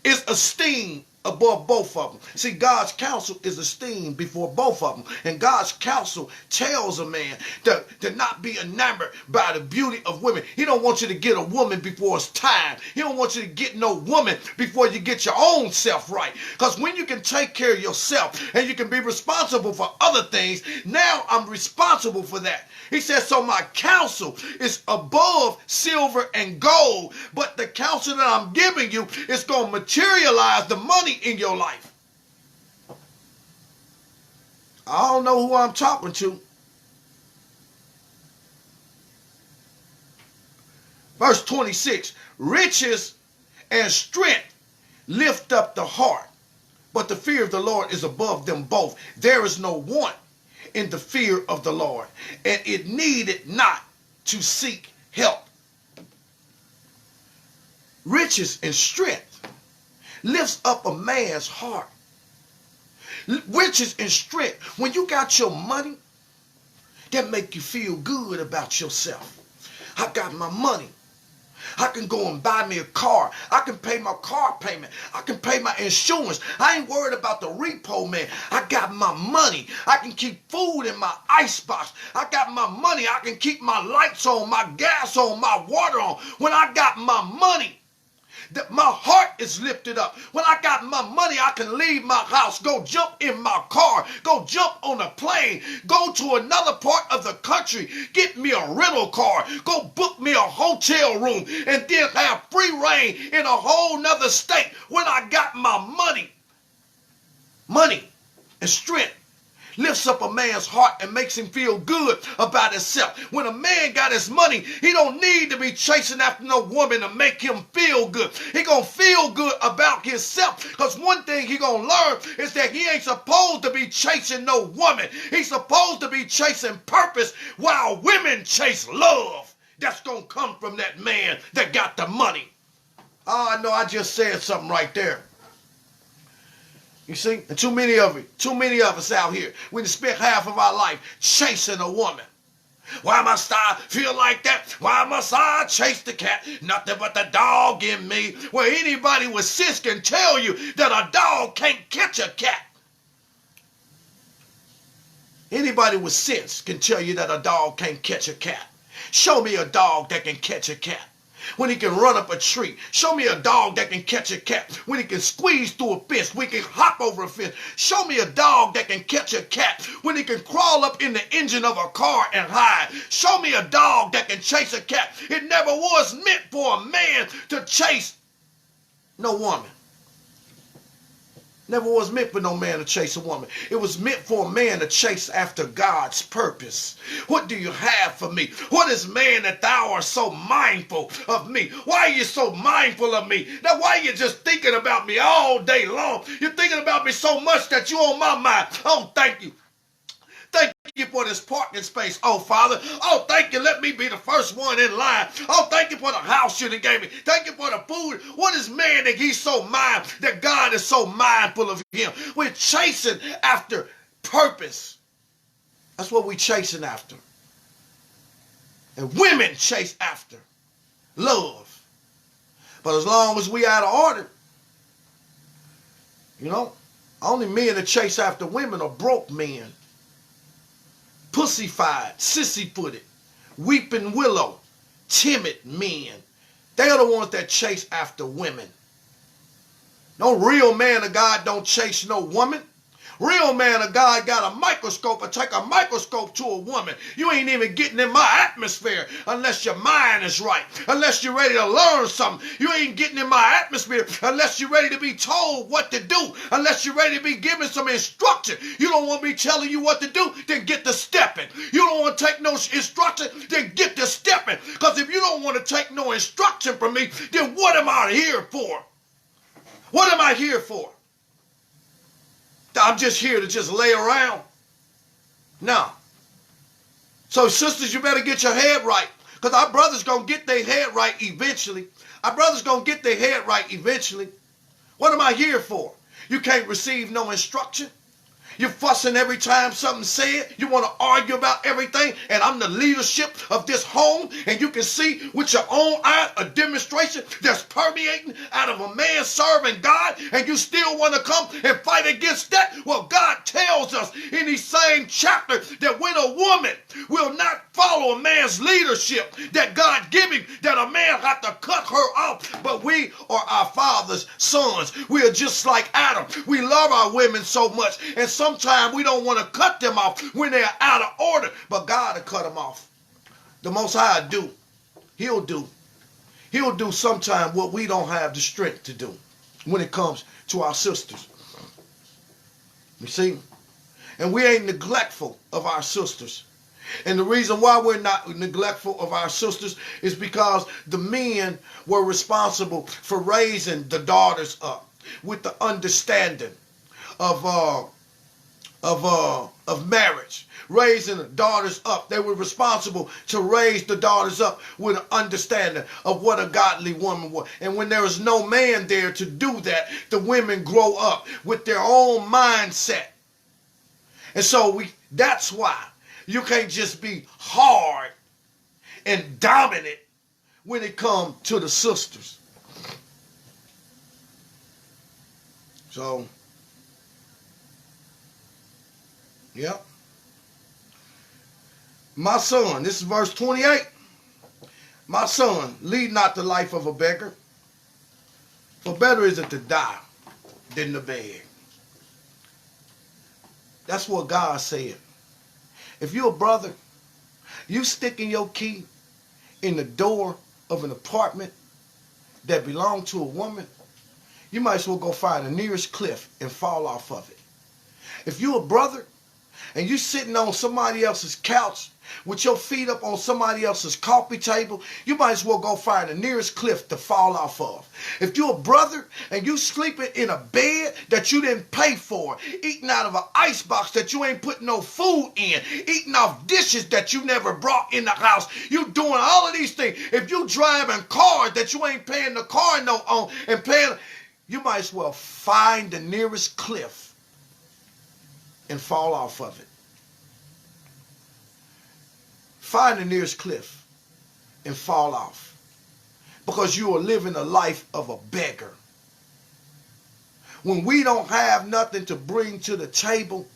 is esteemed above both of them. See, God's counsel is esteemed before both of them. And God's counsel tells a man to not be enamored by the beauty of women. He don't want you to get a woman before it's time. He don't want you to get no woman before you get your own self right. Because when you can take care of yourself and you can be responsible for other things, now I'm responsible for that. He says, so my counsel is above silver and gold, but the counsel that I'm giving you is going to materialize the money in your life. I don't know who I'm talking to. Verse 26, riches and strength lift up the heart, but the fear of the Lord is above them both. There is no want in the fear of the Lord, and it needed not to seek help. Riches and strength lifts up a man's heart. Riches and strength, when you got your money, that make you feel good about yourself. I got my money. I can go and buy me a car. I can pay my car payment. I can pay my insurance. I ain't worried about the repo man. I got my money. I can keep food in my icebox. I got my money. I can keep my lights on, my gas on, my water on. When I got my money, that my heart is lifted up. When I got my money, I can leave my house, go jump in my car, go jump on a plane, go to another part of the country, get me a rental car, go book me a hotel room, and then have free reign in a whole nother state. When I got my money, money and strength lifts up a man's heart and makes him feel good about himself. When a man got his money, he don't need to be chasing after no woman to make him feel good. He gonna feel good about himself, because one thing he gonna learn is that he ain't supposed to be chasing no woman. He's supposed to be chasing purpose, while women chase love. That's gonna come from that man that got the money. Oh, I know I just said something right there. You see, and too many of us out here, we spent half of our life chasing a woman. Why must I feel like that? Why must I chase the cat? Nothing but the dog in me. Well, anybody with sense can tell you that a dog can't catch a cat. Anybody with sense can tell you that a dog can't catch a cat. Show me a dog that can catch a cat when he can run up a tree. Show me a dog that can catch a cat when he can squeeze through a fence, when he can hop over a fence. Show me a dog that can catch a cat when he can crawl up in the engine of a car and hide. Show me a dog that can chase a cat. It never was meant for a man to chase no woman. Never was meant for no man to chase a woman. It was meant for a man to chase after God's purpose. What do you have for me? What is man that thou art so mindful of me? Why are you so mindful of me? Now, why are you just thinking about me all day long? You're thinking about me so much that you're on my mind. Oh, thank you. Thank you for this parking space, oh Father. Oh, thank you. Let me be the first one in line. Oh, thank you for the house you done gave me. Thank you for the food. What is man that he's so that God is so mindful of him? We're chasing after purpose. That's what we're chasing after. And women chase after love. But as long as we out of order, you know, only men that chase after women are broke men. Pussyfied, sissy-footed, weeping willow, timid men. They are the ones that chase after women. No real man of God don't chase no woman. Real man of God got a microscope and take a microscope to a woman. You ain't even getting in my atmosphere unless your mind is right, unless you're ready to learn something. You ain't getting in my atmosphere unless you're ready to be told what to do, unless you're ready to be given some instruction. You don't want me telling you what to do, then get to stepping. You don't want to take no instruction, then get to stepping. Because if you don't want to take no instruction from me, then what am I here for? What am I here for? I'm just here to just lay around? No. So sisters, you better get your head right. Because our brothers going to get their head right eventually. Our brothers going to get their head right eventually. What am I here for? You can't receive no instruction. You're fussing every time something's said. You want to argue about everything. And I'm the leadership of this home. And you can see with your own eyes a demonstration that's permeating out of a man serving God. And you still want to come and fight against that? Well, God tells us in these same chapter that when a woman will not follow a man's leadership that God give him, that a man have to cut her off. But we are our father's sons. We are just like Adam. We love our women so much. And sometimes we don't want to cut them off when they're out of order. But God will cut them off. The Most High do. He'll do. He'll do sometime what we don't have the strength to do when it comes to our sisters. You see? And we ain't neglectful of our sisters. And the reason why we're not neglectful of our sisters is because the men were responsible for raising the daughters up with the understanding of marriage, raising the daughters up. They were responsible to raise the daughters up with an understanding of what a godly woman was. And when there is no man there to do that, the women grow up with their own mindset. And so that's why you can't just be hard and dominant when it comes to the sisters. So, yep. My son, this is verse 28. My son, lead not the life of a beggar, for better is it to die than to beg. That's what God said. If you're a brother, you sticking your key in the door of an apartment that belonged to a woman, you might as well go find the nearest cliff and fall off of it. If you're a brother and you sitting on somebody else's couch with your feet up on somebody else's coffee table, you might as well go find the nearest cliff to fall off of. If you're a brother and you sleeping in a bed that you didn't pay for, eating out of an icebox that you ain't putting no food in, eating off dishes that you never brought in the house, you doing all of these things. If you driving cars that you ain't paying the car note on and paying, you might as well find the nearest cliff and fall off of it. Find the nearest cliff and fall off, because you are living a life of a beggar. When we don't have nothing to bring to the table,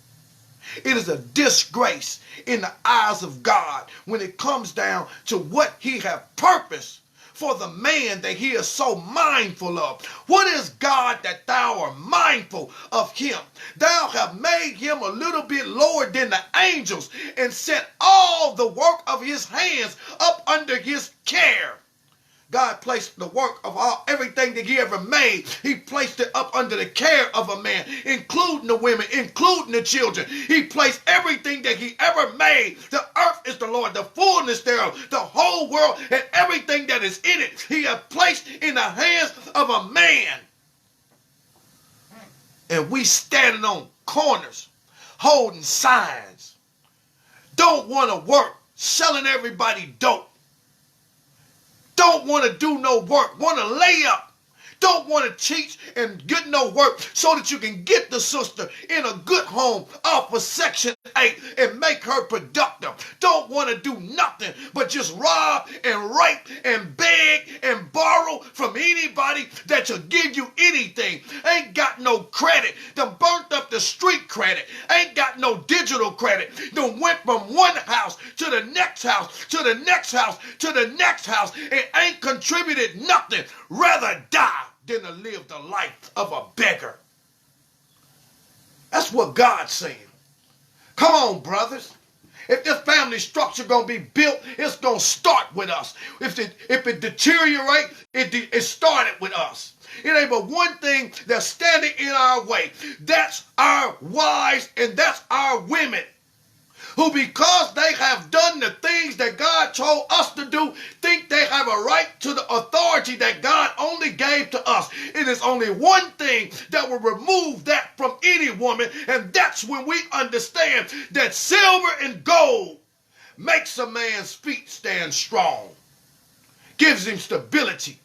it is a disgrace in the eyes of God when it comes down to what he has purposed for the man that he is so mindful of. What is God that thou art mindful of him? Thou have made him a little bit lower than the angels and set all the work of his hands up under his care. God placed the work of everything that he ever made. He placed it up under the care of a man, including the women, including the children. He placed everything that he ever made. The earth is the Lord, the fullness thereof, the whole world, and everything that is in it, he has placed in the hands of a man. And we standing on corners, holding signs, don't want to work, selling everybody dope. Don't want to do no work, want to lay up. Don't want to teach and get no work so that you can get the sister in a good home off of Section 8 and make her productive. Don't want to do nothing but just rob and rape and beg and borrow from anybody that will give you anything. Ain't got no credit. Done burnt up the street credit. Ain't got no digital credit. Done went from one house to the next house, to the next house, to the next house, and ain't contributed nothing. Rather die than to live the life of a beggar. That's what God's saying. Come on, brothers. If this family structure going to be built, it's going to start with us. If it deteriorates, it started with us. It ain't but one thing that's standing in our way. That's our wives and that's our women, who, because they have done the things that God told us to do, think they have a right to the authority that God only gave to us. It is only one thing that will remove that from any woman, and that's when we understand that silver and gold makes a man's feet stand strong, gives him stability.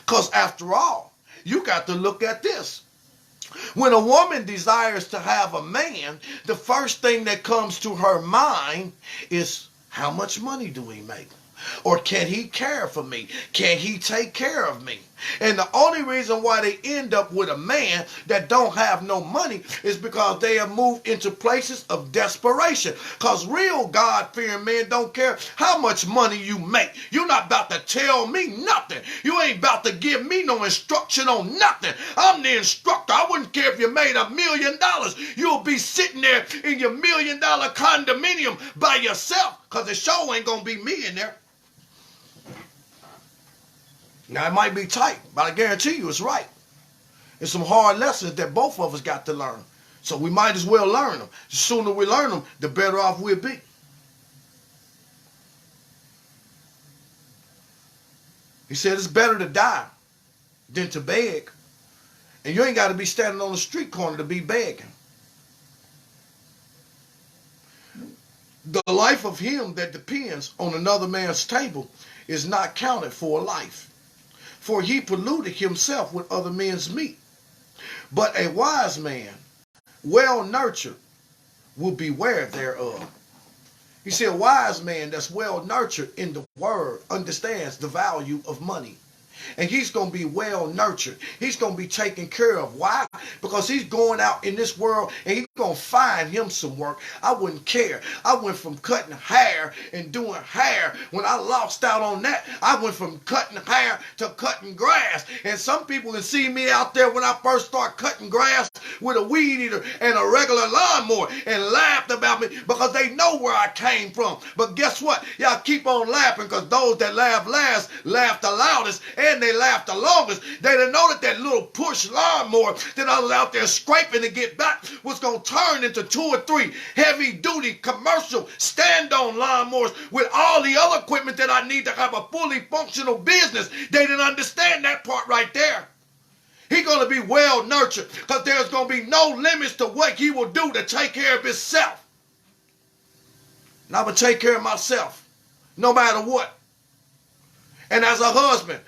Because after all, you got to look at this. When a woman desires to have a man, the first thing that comes to her mind is, how much money do he make? Or can he care for me? Can he take care of me? And the only reason why they end up with a man that don't have no money is because they have moved into places of desperation. Because real God-fearing men don't care how much money you make. You're not about to tell me nothing. You ain't about to give me no instruction on nothing. I'm the instructor. I wouldn't care if you made $1 million. You'll be sitting there in your $1 million condominium by yourself, because the show ain't going to be me in there. Now, it might be tight, but I guarantee you it's right. It's some hard lessons that both of us got to learn. So we might as well learn them. The sooner we learn them, the better off we'll be. He said it's better to die than to beg. And you ain't got to be standing on the street corner to be begging. The life of him that depends on another man's table is not counted for a life. For he polluted himself with other men's meat. But a wise man, well nurtured, will beware thereof. He said a wise man that's well nurtured in the word understands the value of money. And he's going to be well nurtured. He's going to be taken care of. Why? Because he's going out in this world and he's going to find him some work. I wouldn't care. I went from cutting hair and doing hair. When I lost out on that, I went from cutting hair to cutting grass. And some people can see me out there when I first started cutting grass with a weed eater and a regular lawnmower and laughed about me because they know where I came from. But guess what? Y'all keep on laughing because those that laugh last laugh the loudest and they laughed the longest. They didn't know that little push lawnmower that I was out there scraping to get back was going to turn into 2 or 3 heavy-duty commercial stand-on lawnmowers with all the other equipment that I need to have a fully functional business. They didn't understand that part right there. He's going to be well nurtured because there's going to be no limits to what he will do to take care of himself. And I'm going to take care of myself no matter what. And as a husband,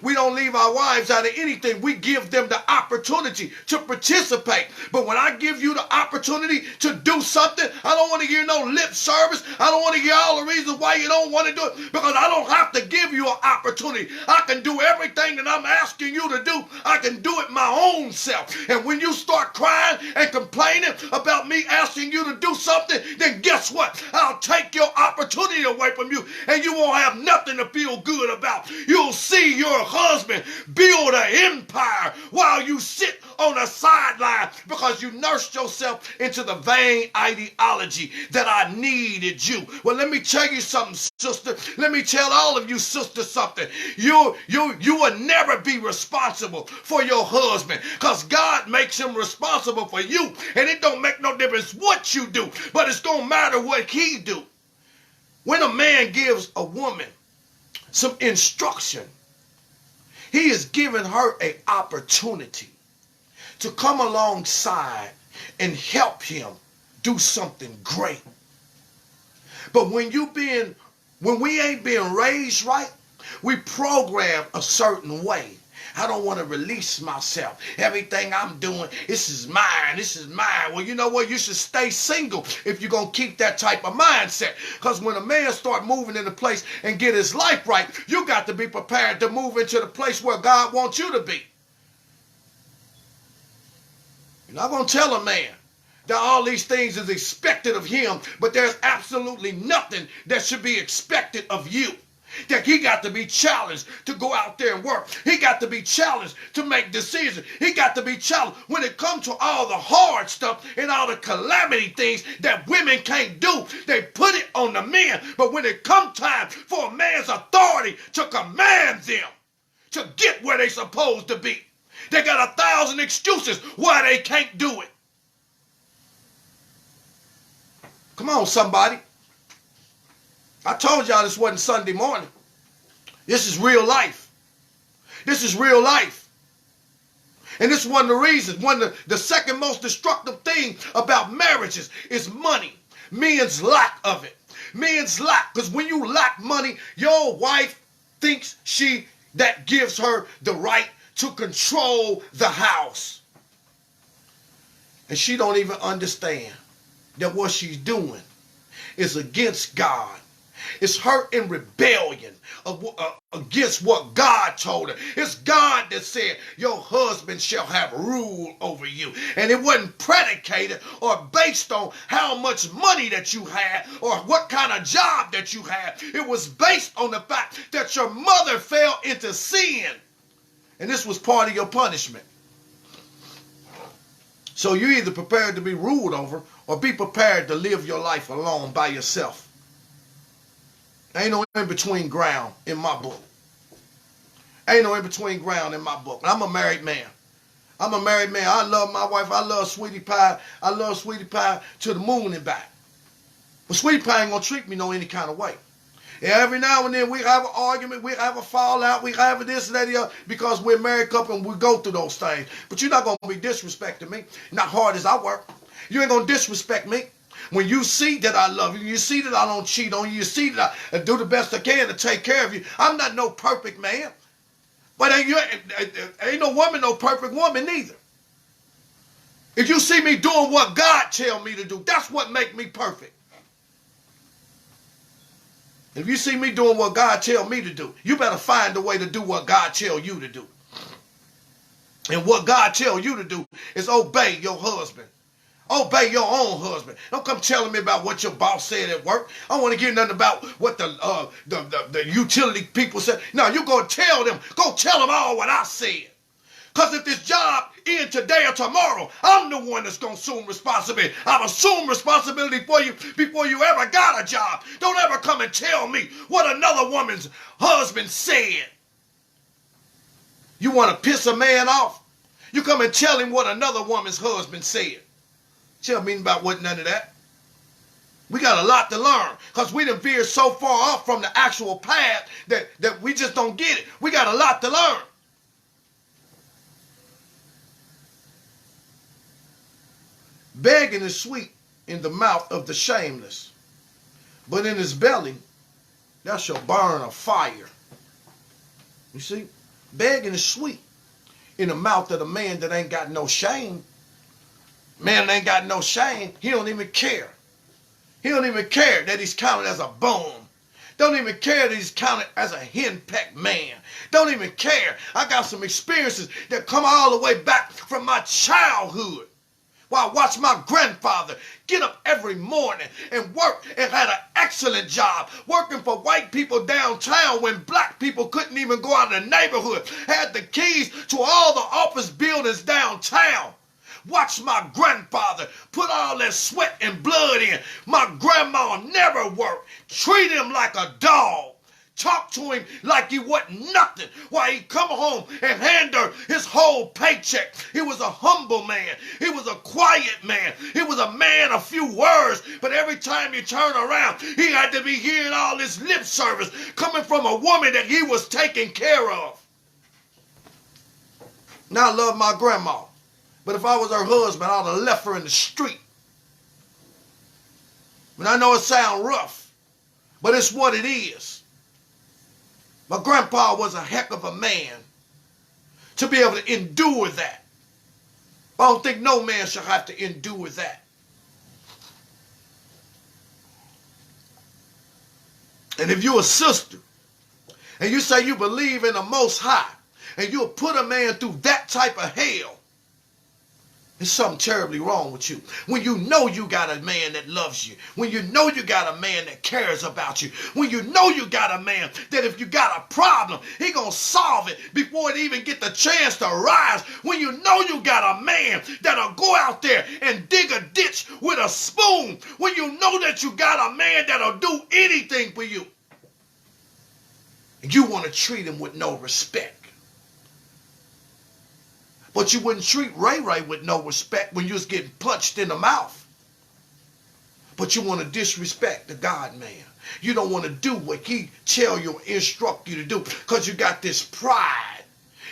we don't leave our wives out of anything. We give them the opportunity to participate. But when I give you the opportunity to do something, I don't want to hear no lip service. I don't want to hear all the reasons why you don't want to do it, because I don't have to give you an opportunity. I can do everything that I'm asking you to do. I can do it my own self. And when you start crying and complaining about me asking you to do something, then guess what? I'll take your opportunity away from you, and you won't have nothing to feel good about. You'll see your husband build an empire while you sit on the sideline because you nursed yourself into the vain ideology that I needed you. Well, let me tell you something, sister. Let me tell all of you sisters something. You will never be responsible for your husband because God makes him responsible for you, and it don't make no difference what you do, but it's gonna matter what he do. When a man gives a woman some instruction, he is giving her an opportunity to come alongside and help him do something great. But when we ain't being raised right, we program a certain way. I don't want to release myself. Everything I'm doing, this is mine. This is mine. Well, you know what? You should stay single if you're going to keep that type of mindset. Because when a man start moving into place and get his life right, you got to be prepared to move into the place where God wants you to be. You're not going to tell a man that all these things is expected of him, but there's absolutely nothing that should be expected of you. That he got to be challenged to go out there and work. He got to be challenged to make decisions. He got to be challenged when it comes to all the hard stuff and all the calamity things that women can't do. They put it on the men. But when it comes time for a man's authority to command them to get where they supposed to be, they got 1,000 excuses why they can't do it. Come on, somebody. I told y'all this wasn't Sunday morning. This is real life. This is real life. And this is one of the reasons, the second most destructive thing about marriages is money. Men's lack of it. Men's lack. Because when you lack money, your wife thinks that gives her the right to control the house. And she don't even understand that what she's doing is against God. It's her in rebellion against what God told her. It's God that said, your husband shall have rule over you. And it wasn't predicated or based on how much money that you had or what kind of job that you had. It was based on the fact that your mother fell into sin. And this was part of your punishment. So you're either prepared to be ruled over or be prepared to live your life alone by yourself. Ain't no in-between ground in my book. Ain't no in-between ground in my book. I'm a married man. I'm a married man. I love my wife. I love Sweetie Pie. I love Sweetie Pie to the moon and back. But Sweetie Pie ain't going to treat me no any kind of way. And every now and then we have an argument, we have a fallout, we have this and that, the other, because we're a married couple and we go through those things. But you're not going to be disrespecting me, not hard as I work. You ain't going to disrespect me. When you see that I love you, you see that I don't cheat on you, you see that I do the best I can to take care of you. I'm not no perfect man. But ain't no woman no perfect woman neither. If you see me doing what God tell me to do, that's what make me perfect. If you see me doing what God tell me to do, you better find a way to do what God tell you to do. And what God tell you to do is obey your husband. Obey your own husband. Don't come telling me about what your boss said at work. I don't want to hear nothing about what the utility people said. No, you go tell them. Go tell them all what I said. Because if this job ends today or tomorrow, I'm the one that's going to assume responsibility. I've assumed responsibility for you before you ever got a job. Don't ever come and tell me what another woman's husband said. You want to piss a man off? You come and tell him what another woman's husband said. Tell me about what none of that. We got a lot to learn because we done veered so far off from the actual path that we just don't get it. We got a lot to learn. Begging is sweet in the mouth of the shameless, but in his belly that shall burn a fire. You see, begging is sweet in the mouth of the man that ain't got no shame. Man that ain't got no shame, he don't even care. He don't even care that he's counted as a bum. Don't even care that he's counted as a henpecked man. Don't even care. I got some experiences that come all the way back from my childhood. While I watched my grandfather get up every morning and work and had an excellent job working for white people downtown when black people couldn't even go out in the neighborhood. Had the keys to all the office buildings downtown. Watch my grandfather put all that sweat and blood in. My grandma never worked. Treat him like a dog. Talk to him like he wasn't nothing while he come home and hand her his whole paycheck. He was a humble man. He was a quiet man. He was a man of few words. But every time you turn around, he had to be hearing all this lip service coming from a woman that he was taking care of. Now I love my grandma. But if I was her husband, I would have left her in the street. And I know it sounds rough, but it's what it is. My grandpa was a heck of a man. to be able to endure that. I don't think no man should have to endure that. And if you're a sister and you say you believe in the Most High and you'll put a man through that type of hell, there's something terribly wrong with you. When you know you got a man that loves you, when you know you got a man that cares about you, when you know you got a man that if you got a problem, he gonna solve it before it even get the chance to rise, when you know you got a man that'll go out there and dig a ditch with a spoon, when you know that you got a man that'll do anything for you, and you want to treat him with no respect. But you wouldn't treat Ray Ray with no respect when you was getting punched in the mouth. But you want to disrespect the God man. You don't want to do what he tell you, instruct you to do, because you got this pride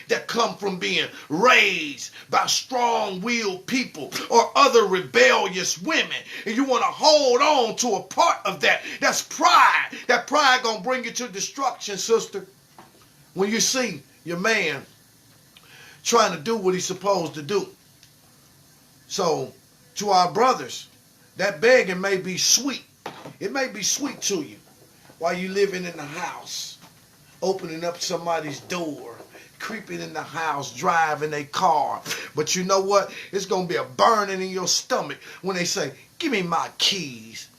that come from being raised by strong-willed people or other rebellious women. And you want to hold on to a part of that. That's pride. That pride gonna bring you to destruction, sister. When you see your man trying to do what he's supposed to do. So, to our brothers, that begging may be sweet. It may be sweet to you while you living in the house, opening up somebody's door, creeping in the house, driving a car. But you know what? It's going to be a burning in your stomach when they say, give me my keys.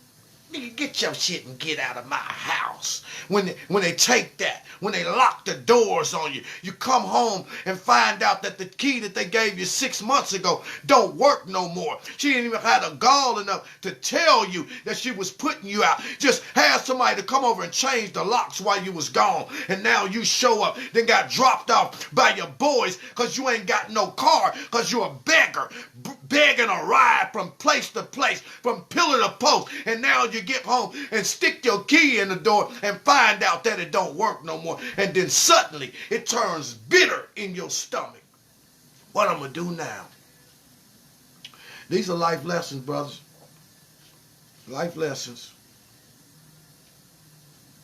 Nigga, get your shit and get out of my house. When they take that, when they lock the doors on you, you come home and find out that the key that they gave you 6 months ago don't work no more. She didn't even have the gall enough to tell you that she was putting you out. Just had somebody to come over and change the locks while you was gone. And now you show up, then got dropped off by your boys because you ain't got no car, because you're a beggar, begging a ride from place to place, from pillar to post. And now you get home and stick your key in the door and find out that it don't work no more. And then suddenly it turns bitter in your stomach. What I'm going to do now? These are life lessons, brothers. Life lessons.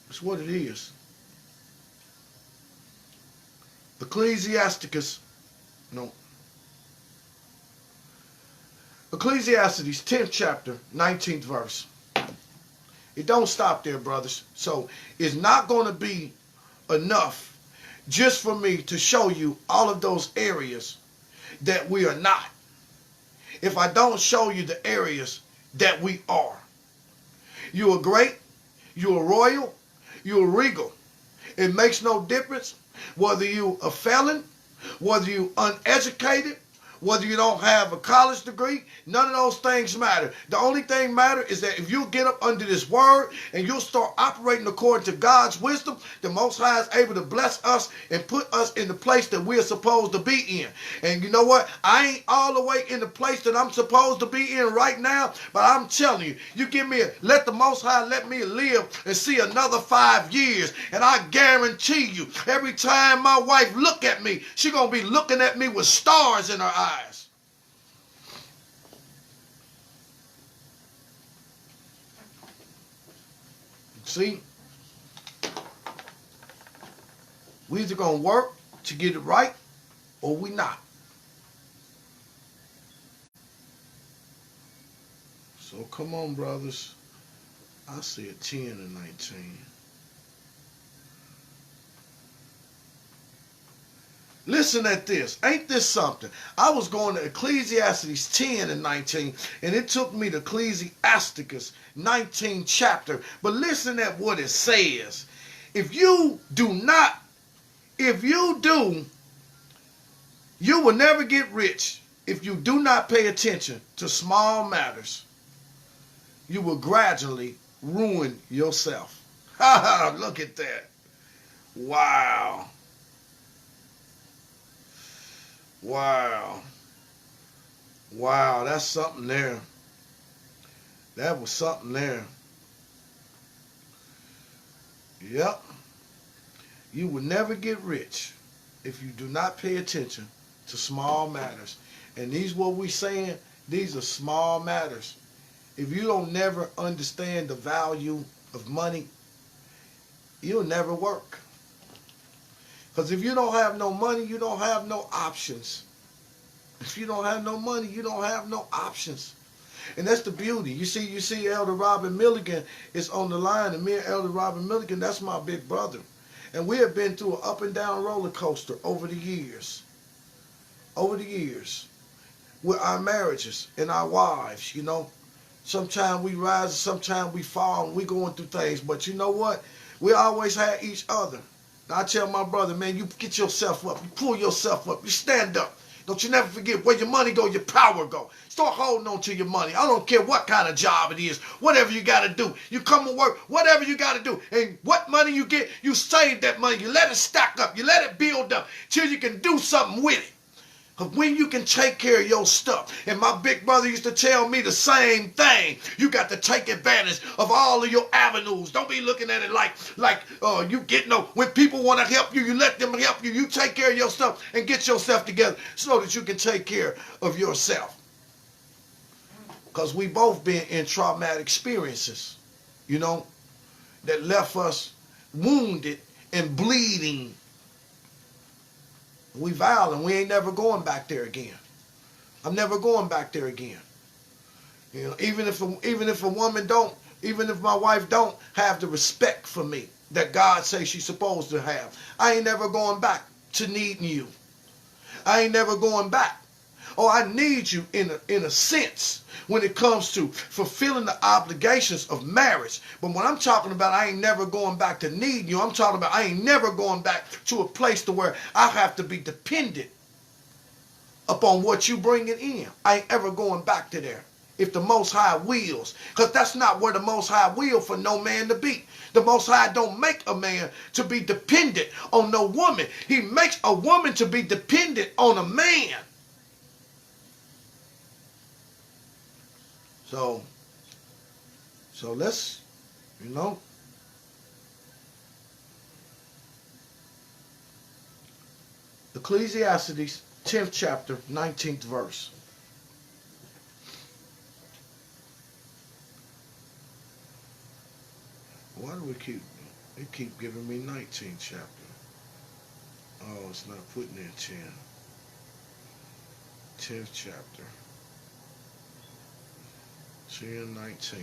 That's what it is. Ecclesiastes 10th chapter, 19th verse. It don't stop there, brothers. So it's not going to be enough just for me to show you all of those areas that we are not, if I don't show you the areas that we are. You are great, you are royal, you are regal. It makes no difference whether you a felon, whether you uneducated, whether you don't have a college degree. None of those things matter. The only thing matter is that if you get up under this word and you'll start operating according to God's wisdom, the Most High is able to bless us and put us in the place that we're supposed to be in. And you know what? I ain't all the way in the place that I'm supposed to be in right now, but I'm telling you, you give me let the Most High let me live and see another 5 years, and I guarantee you, every time my wife look at me, she gonna be looking at me with stars in her eyes. See, we either gonna work to get it right or we not. So come on, brothers. I see a 10 and 19. Listen at this. Ain't this something? I was going to Ecclesiastes 10 and 19, and it took me to Ecclesiasticus 19 chapter. But listen at what it says. If you do, you will never get rich if you do not pay attention to small matters. You will gradually ruin yourself. Look at that. Wow. Wow. Wow, that's something there. That was something there. Yep. You will never get rich if you do not pay attention to small matters. And these what we saying, these are small matters. If you don't never understand the value of money, you'll never work. Because if you don't have no money, you don't have no options. If you don't have no money, you don't have no options. And that's the beauty. You see Elder Robin Milligan is on the line, and me and Elder Robin Milligan, that's my big brother. And we have been through an up and down roller coaster over the years. Over the years. With our marriages and our wives, you know. Sometimes we rise and sometimes we fall and we going through things. But you know what? We always had each other. Now, I tell my brother, man, you get yourself up. You pull yourself up. You stand up. Don't you never forget where your money go, your power go. Start holding on to your money. I don't care what kind of job it is. Whatever you got to do. You come to work, whatever you got to do. And what money you get, you save that money. You let it stack up. You let it build up till you can do something with it. Because when you can take care of your stuff, and my big brother used to tell me the same thing, you got to take advantage of all of your avenues. Don't be looking at it like you get no, when people want to help you, you let them help you. You take care of your stuff and get yourself together so that you can take care of yourself. Because we both been in traumatic experiences, you know, that left us wounded and bleeding. We vowed, and we ain't never going back there again. I'm never going back there again. You know, even if a woman don't, even if my wife don't have the respect for me that God says she's supposed to have, I ain't never going back to needing you. I ain't never going back. Oh, I need you in a sense when it comes to fulfilling the obligations of marriage. But when I'm talking about I ain't never going back to needing you, I'm talking about I ain't never going back to a place to where I have to be dependent upon what you bringing in. I ain't ever going back to there if the Most High wills. Because that's not where the Most High will for no man to be. The Most High don't make a man to be dependent on no woman. He makes a woman to be dependent on a man. So let's, you know, Ecclesiastes 10th chapter, 19th verse. Why do it keep giving me 19th chapter? Oh, it's not putting in 10. 10th chapter. 10:19.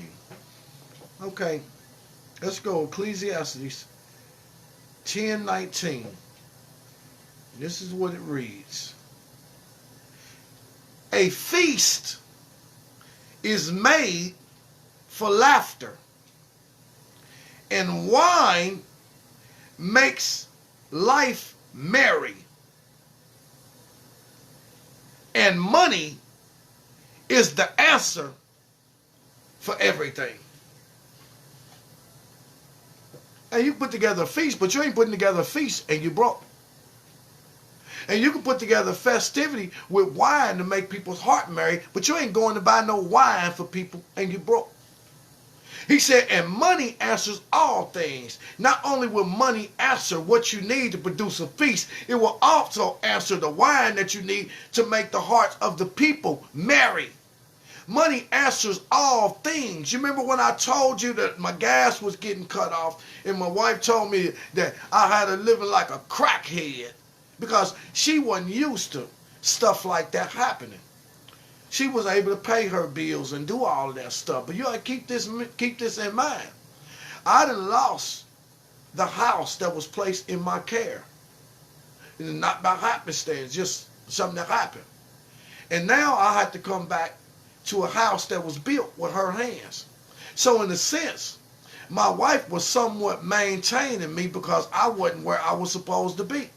Okay, let's go. Ecclesiastes 10:19. This is what it reads. A feast is made for laughter, and wine makes life merry, and money is the answer for everything. And you put together a feast, but you ain't putting together a feast and you broke. And you can put together festivity with wine to make people's heart merry, but you ain't going to buy no wine for people and you broke. He said, and money answers all things. Not only will money answer what you need to produce a feast, it will also answer the wine that you need to make the hearts of the people merry. Money answers all things. You remember when I told you that my gas was getting cut off and my wife told me that I had to live like a crackhead because she wasn't used to stuff like that happening. She was able to pay her bills and do all of that stuff. But you got to keep this in mind. I done lost the house that was placed in my care. And not by happenstance, just something that happened. And now I had to come back to a house that was built with her hands. So in a sense, my wife was somewhat maintaining me because I wasn't where I was supposed to be.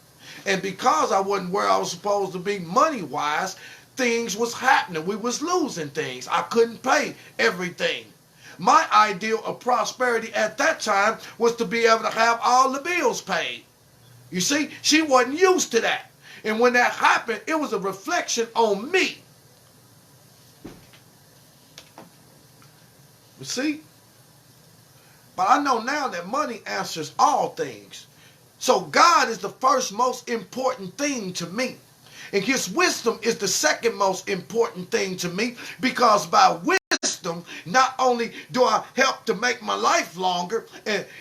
And because I wasn't where I was supposed to be money-wise, things was happening. We was losing things. I couldn't pay everything. My ideal of prosperity at that time was to be able to have all the bills paid. You see, she wasn't used to that. And when that happened, it was a reflection on me. You see? But I know now that money answers all things. So God is the first most important thing to me. And his wisdom is the second most important thing to me, because by wisdom wisdom, not only do I help to make my life longer,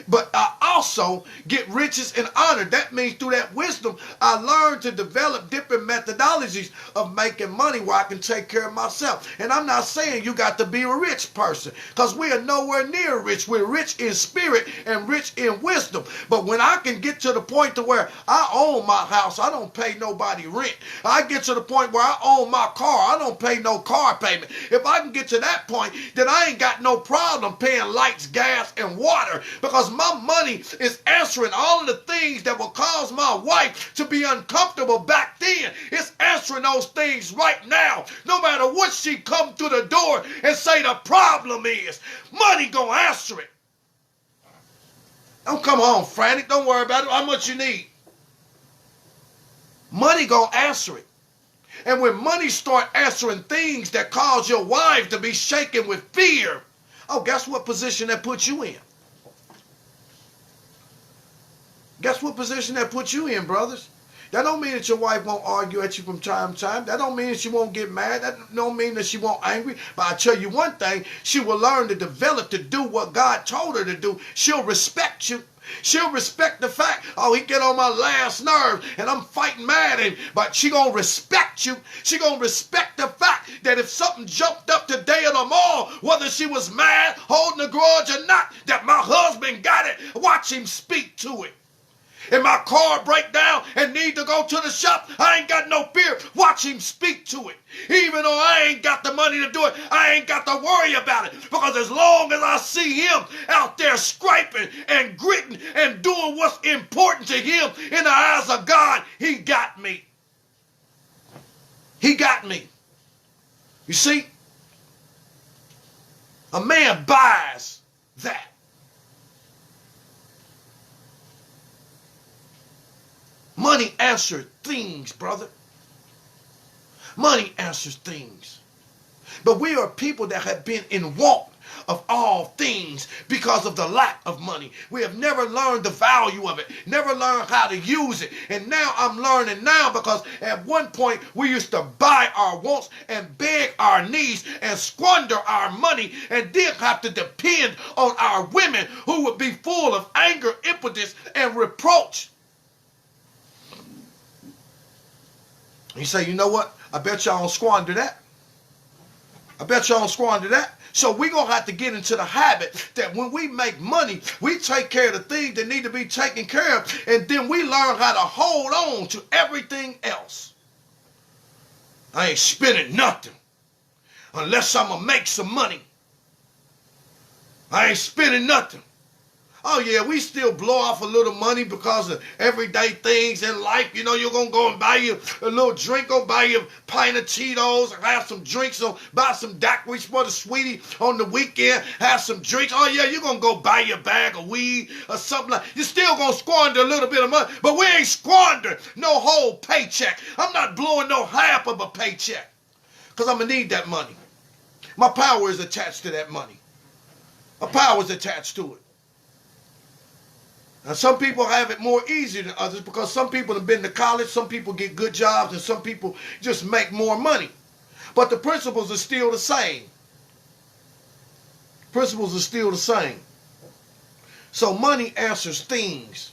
but I also get riches and honor. That means through that wisdom, I learn to develop different methodologies of making money where I can take care of myself. And I'm not saying you got to be a rich person, because we are nowhere near rich. We're rich in spirit and rich in wisdom. But when I can get to the point to where I own my house, I don't pay nobody rent. I get to the point where I own my car, I don't pay no car payment. If I can get to that point, then I ain't got no problem paying lights, gas, and water, because my money is answering all of the things that will cause my wife to be uncomfortable back then. It's answering those things right now. No matter what she come through the door and say the problem is, money gonna answer it. Don't come home frantic. Don't worry about it. How much you need? Money gonna answer it. And when money start answering things that cause your wife to be shaken with fear, oh, guess what position that puts you in? Guess what position that puts you in, brothers? That don't mean that your wife won't argue at you from time to time. That don't mean that she won't get mad. That don't mean that she won't angry. But I tell you one thing, she will learn to develop to do what God told her to do. She'll respect you. She'll respect the fact, oh, he get on my last nerve and I'm fighting mad at him. But she gonna respect you. She gonna respect the fact that if something jumped up today in the mall, whether she was mad, holding a grudge or not, that my husband got it, watch him speak to it. If my car break down and need to go to the shop, I ain't got no fear. Watch him speak to it. Even though I ain't got the money to do it, I ain't got to worry about it. Because as long as I see him out there scraping and gritting and doing what's important to him in the eyes of God, he got me. He got me. You see, a man buys that. Money answers things, brother. Money answers things. But we are people that have been in want of all things because of the lack of money. We have never learned the value of it, never learned how to use it. And now I'm learning now, because at one point we used to buy our wants and beg our needs and squander our money, and then have to depend on our women who would be full of anger, impetus, and reproach. You say, you know what? I bet y'all don't squander that. I bet y'all don't squander that. So we're going to have to get into the habit that when we make money, we take care of the things that need to be taken care of, and then we learn how to hold on to everything else. I ain't spending nothing unless I'm going to make some money. I ain't spending nothing. Oh, yeah, we still blow off a little money because of everyday things in life. You know, you're going to go and buy you a little drink, go buy you a pint of Cheetos, and have some drinks, or buy some daiquiris for the sweetie on the weekend, have some drinks. Oh, yeah, you're going to go buy your bag of weed or something like that. You're still going to squander a little bit of money, but we ain't squander no whole paycheck. I'm not blowing no half of a paycheck, because I'm going to need that money. My power is attached to that money. My power is attached to it. Now, some people have it more easy than others, because some people have been to college, some people get good jobs, and some people just make more money. But the principles are still the same. Principles are still the same. So money answers things.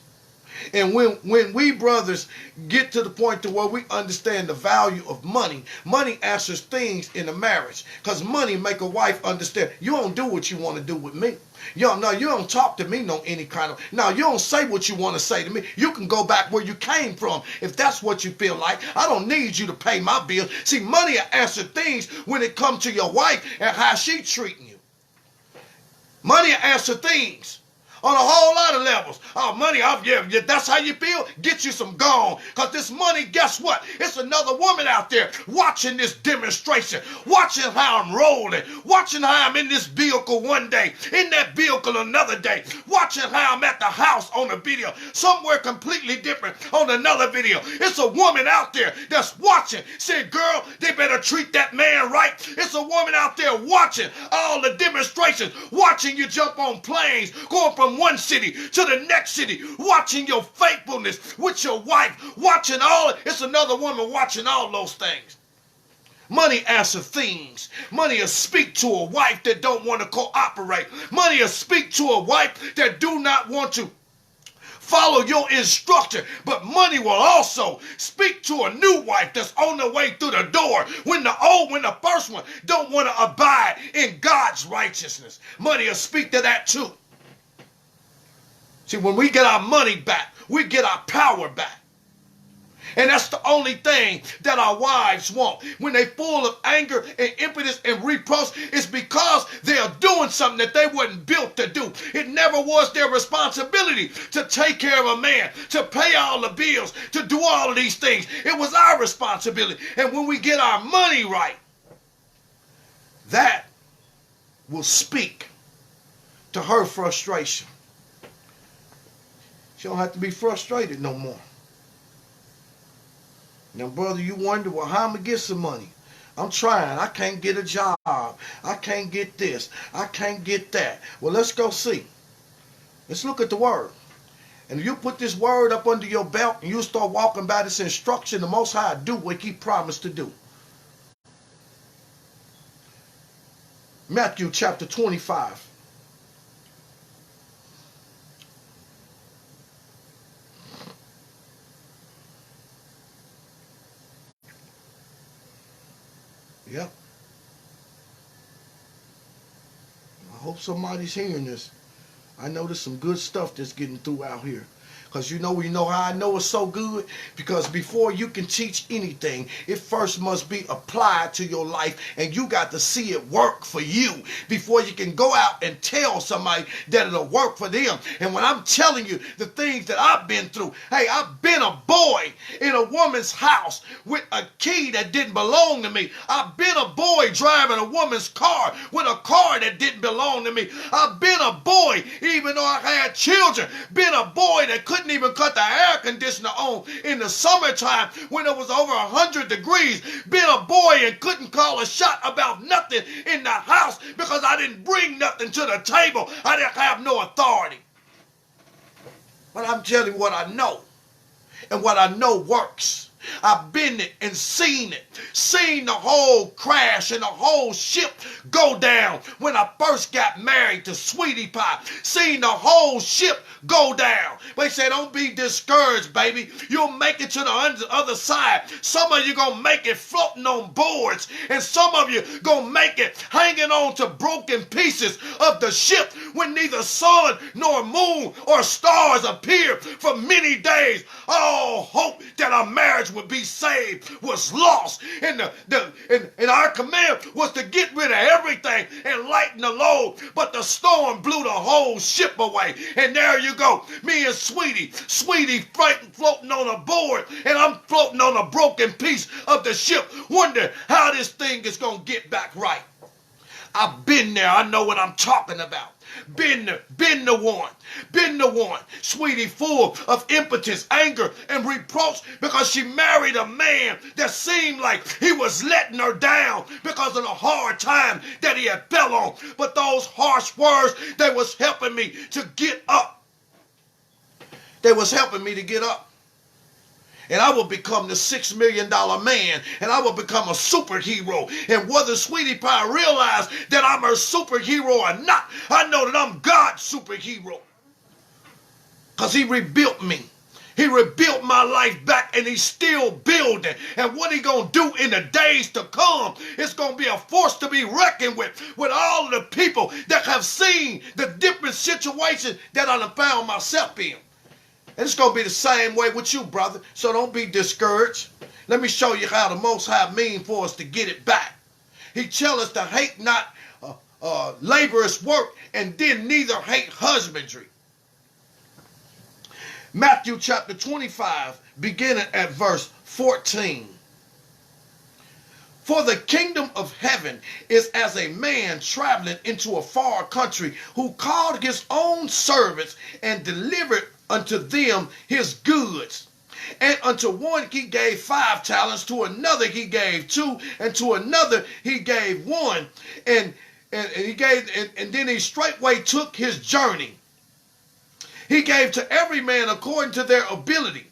And when we brothers get to the point to where we understand the value of money, money answers things in a marriage. Because money make a wife understand, you don't do what you want to do with me. You don't talk to me any kind of, you don't say what you want to say to me. You can go back where you came from if that's what you feel like. I don't need you to pay my bills. See, money will answer things when it comes to your wife and how she treating you. Money will answer things on a whole lot of levels. Oh, money, yeah, that's how you feel? Get you some gone. Because this money, guess what? It's another woman out there watching this demonstration, watching how I'm rolling, watching how I'm in this vehicle one day, in that vehicle another day, watching how I'm at the house on a video, somewhere completely different on another video. It's a woman out there that's watching, saying, girl, they better treat that man right. It's a woman out there watching all the demonstrations, watching you jump on planes, going from one city to the next city, watching your faithfulness with your wife, watching all. It's another woman watching all those things. Money answer things. Money will speak to a wife that don't want to cooperate. Money will speak to a wife that do not want to follow your instruction. But money will also speak to a new wife that's on the way through the door when the first one don't want to abide in God's righteousness. Money will speak to that too. See, when we get our money back, we get our power back. And that's the only thing that our wives want. When they're full of anger and impetus and reproach, it's because they are doing something that they weren't built to do. It never was their responsibility to take care of a man, to pay all the bills, to do all of these things. It was our responsibility. And when we get our money right, that will speak to her frustration. She don't have to be frustrated no more. Now, brother, you wonder, well, how am I going to get some money? I'm trying. I can't get a job. I can't get this. I can't get that. Well, let's go see. Let's look at the word. And if you put this word up under your belt and you start walking by this instruction, the Most High do what he promised to do. Matthew chapter 25. Yep. I hope somebody's hearing this. I know there's some good stuff that's getting through out here. Because you know how I know it's so good? Because before you can teach anything, it first must be applied to your life, and you got to see it work for you before you can go out and tell somebody that it'll work for them. And when I'm telling you the things that I've been through, hey, I've been a boy in a woman's house with a key that didn't belong to me. I've been a boy driving a woman's car with a car that didn't belong to me. I've been a boy, even though I had children, been a boy that couldn't even cut the air conditioner on in the summertime when it was over 100 degrees. Been a boy and couldn't call a shot about nothing in the house because I didn't bring nothing to the table. I didn't have no authority. But I'm telling you what I know, and what I know works. I've been it and seen it. Seen the whole crash and the whole ship go down when I first got married to Sweetie Pie. Seen the whole ship go down. But they say, don't be discouraged, baby. You'll make it to the other side. Some of you gonna make it floating on boards, and some of you gonna make it hanging on to broken pieces of the ship when neither sun nor moon or stars appear for many days. All hope that our marriage would be saved was lost, and our command was to get rid of everything and lighten the load, but the storm blew the whole ship away. And there you go, me and Sweetie floating on a board, and I'm floating on a broken piece of the ship, wonder how this thing is gonna get back right. I've been there. I know what I'm talking about. Been the one. Sweetie full of impotence, anger, and reproach because she married a man that seemed like he was letting her down because of the hard time that he had fell on. But those harsh words, they was helping me to get up. They was helping me to get up. And I will become the $6 million man, and I will become a superhero. And whether Sweetie Pie realized that I'm her superhero or not, I know that I'm God's superhero. Because he rebuilt me. He rebuilt my life back, and he's still building. And what he going to do in the days to come is going to be a force to be reckoned with all of the people that have seen the different situations that I have found myself in. And it's going to be the same way with you, brother. So don't be discouraged. Let me show you how the Most High mean for us to get it back. He tell us to hate not laborious work, and then neither hate husbandry. Matthew chapter 25, beginning at verse 14. For the kingdom of heaven is as a man traveling into a far country, who called his own servants and delivered unto them his goods. And unto one he gave 5 talents, to another he gave 2, and to another he gave 1. And then he straightway took his journey. He gave to every man according to their ability.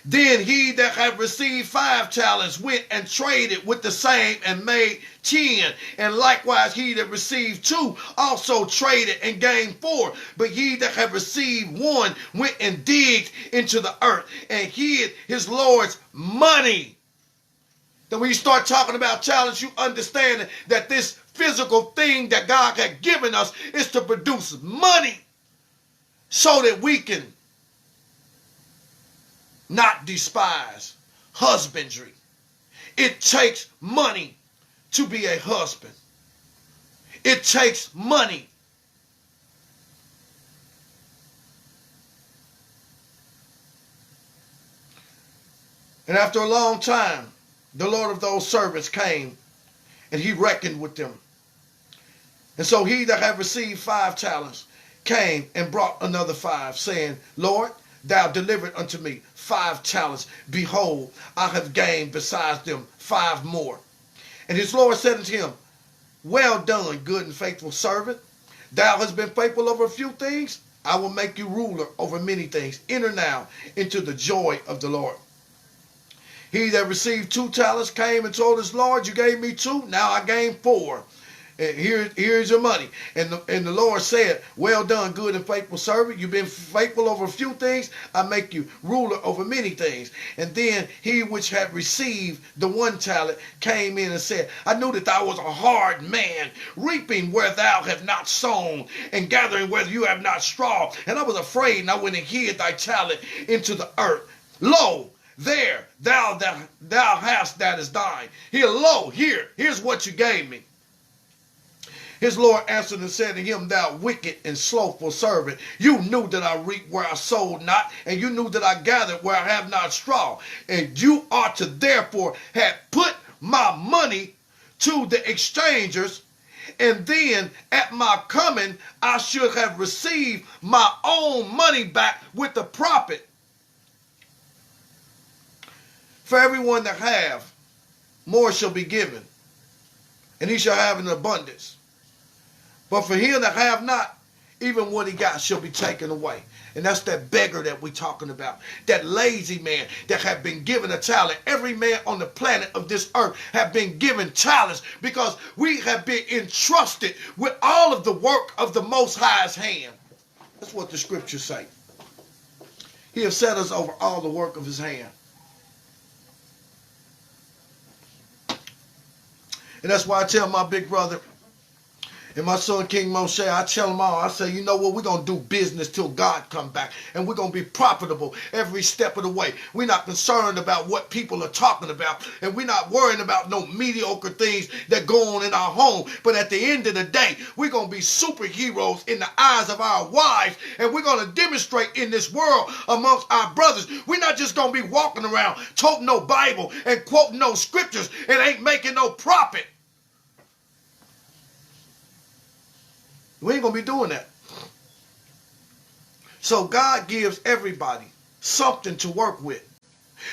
Then he that had received 5 talents went and traded with the same and made 10. And likewise he that received 2 also traded and gained 4. But he that had received 1 went and digged into the earth and hid his Lord's money. Then when you start talking about talents, you understand that this physical thing that God had given us is to produce money so that we can not despise husbandry. It takes money to be a husband. It takes money. And after a long time, the Lord of those servants came and he reckoned with them. And so he that had received 5 talents came and brought another 5, saying, Lord, thou delivered unto me 5 talents. Behold, I have gained besides them 5 more. And his Lord said unto him, well done, good and faithful servant. Thou hast been faithful over a few things. I will make you ruler over many things. Enter now into the joy of the Lord. He that received 2 talents came and told his Lord, you gave me 2, now I gained 4. And here's your money. And the Lord said, well done, good and faithful servant. You've been faithful over a few things. I make you ruler over many things. And then he which had received the 1 talent came in and said, I knew that thou was a hard man, reaping where thou have not sown, and gathering where you have not strawed. And I was afraid, and I went and hid thy talent into the earth. Lo, there thou hast that is thine. Here, lo, here's what you gave me. His Lord answered and said to him, thou wicked and slothful servant, you knew that I reaped where I sowed not, and you knew that I gathered where I have not straw. And you ought to therefore have put my money to the exchangers, and then at my coming I should have received my own money back with the profit. For everyone that have, more shall be given, and he shall have an abundance. But for him that have not, even what he got shall be taken away. And that's that beggar that we're talking about. That lazy man that have been given a talent. Every man on the planet of this earth have been given talents because we have been entrusted with all of the work of the Most High's hand. That's what the scriptures say. He has set us over all the work of his hand. And that's why I tell my big brother and my son King Moshe, I tell them all, I say, you know what, we're going to do business till God come back. And we're going to be profitable every step of the way. We're not concerned about what people are talking about. And we're not worrying about no mediocre things that go on in our home. But at the end of the day, we're going to be superheroes in the eyes of our wives. And we're going to demonstrate in this world amongst our brothers. We're not just going to be walking around toting no Bible and quoting no scriptures and ain't making no profit. We ain't going to be doing that. So God gives everybody something to work with.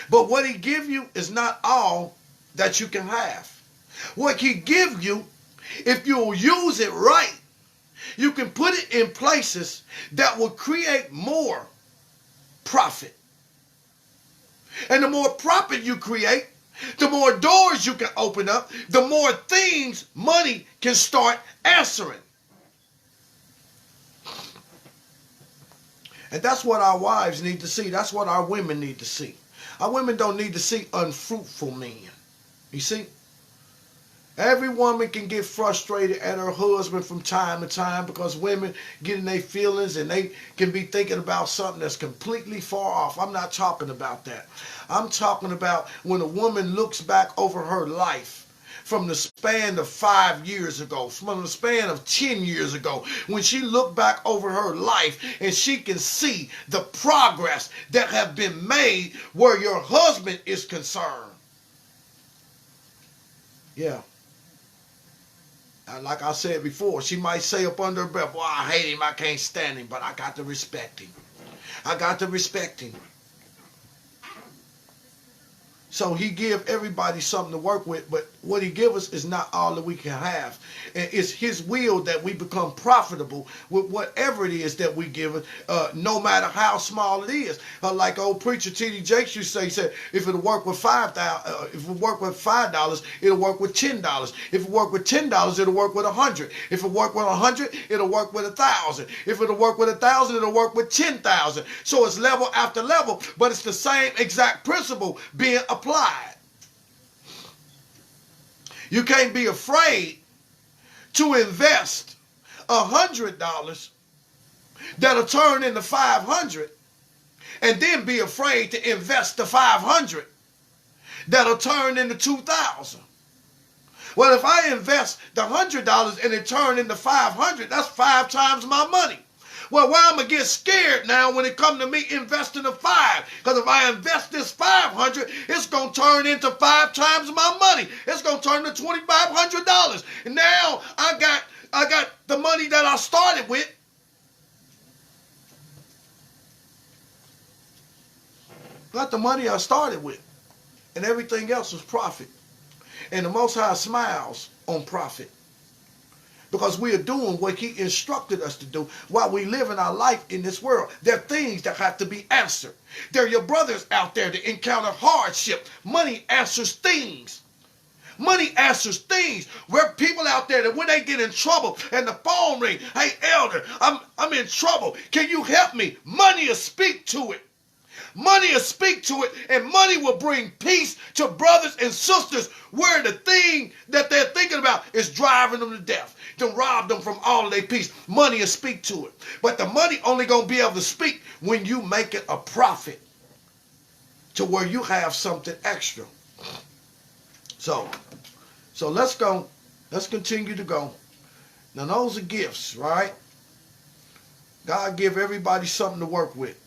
But what he give you is not all that you can have. What he give you, if you'll use it right, you can put it in places that will create more profit. And the more profit you create, the more doors you can open up, the more things money can start answering. And that's what our wives need to see. That's what our women need to see. Our women don't need to see unfruitful men. You see? Every woman can get frustrated at her husband from time to time because women get in their feelings and they can be thinking about something that's completely far off. I'm not talking about that. I'm talking about when a woman looks back over her life from the span of 5 years ago, from the span of 10 years ago, when she looked back over her life and she can see the progress that have been made where your husband is concerned. Yeah. And like I said before, she might say up under her breath, well, I hate him, I can't stand him, but I got to respect him. I got to respect him. So he give everybody something to work with, but what he give us is not all that we can have. And it's his will that we become profitable with whatever it is that we give it, no matter how small it is. Like old preacher T.D. Jakes used to say, he said, if it'll work with if it work with $5, it'll work with $10. If it work with $10, it'll work with 100. If it work with 100, it'll work with 1,000. If it'll work with 1,000, it'll work with 10,000. So it's level after level, but it's the same exact principle being applied. You can't be afraid to invest $100 that'll turn into 500, and then be afraid to invest the 500 that'll turn into 2,000. Well, if I invest the $100 and it turn into 500, that's 5 times my money. Well, why am I get scared now when it come to me investing the 5? Because if I invest this 500, it's going to turn into 5 times my money. It's going to turn to $2,500. And now I got the money that I started with. Got the money I started with. And everything else was profit. And the Most High smiles on profit. Because we are doing what he instructed us to do while we live in our life in this world. There are things that have to be answered. There are your brothers out there that encounter hardship. Money answers things. Money answers things. There are people out there that when they get in trouble and the phone ring, hey, elder, I'm in trouble. Can you help me? Money will speak to it. Money will speak to it, and money will bring peace to brothers and sisters where the thing that they're thinking about is driving them to death, to rob them from all of their peace. Money will speak to it. But the money only going to be able to speak when you make it a profit to where you have something extra. So let's go. Let's continue to go. Now, those are gifts, right? God give everybody something to work with.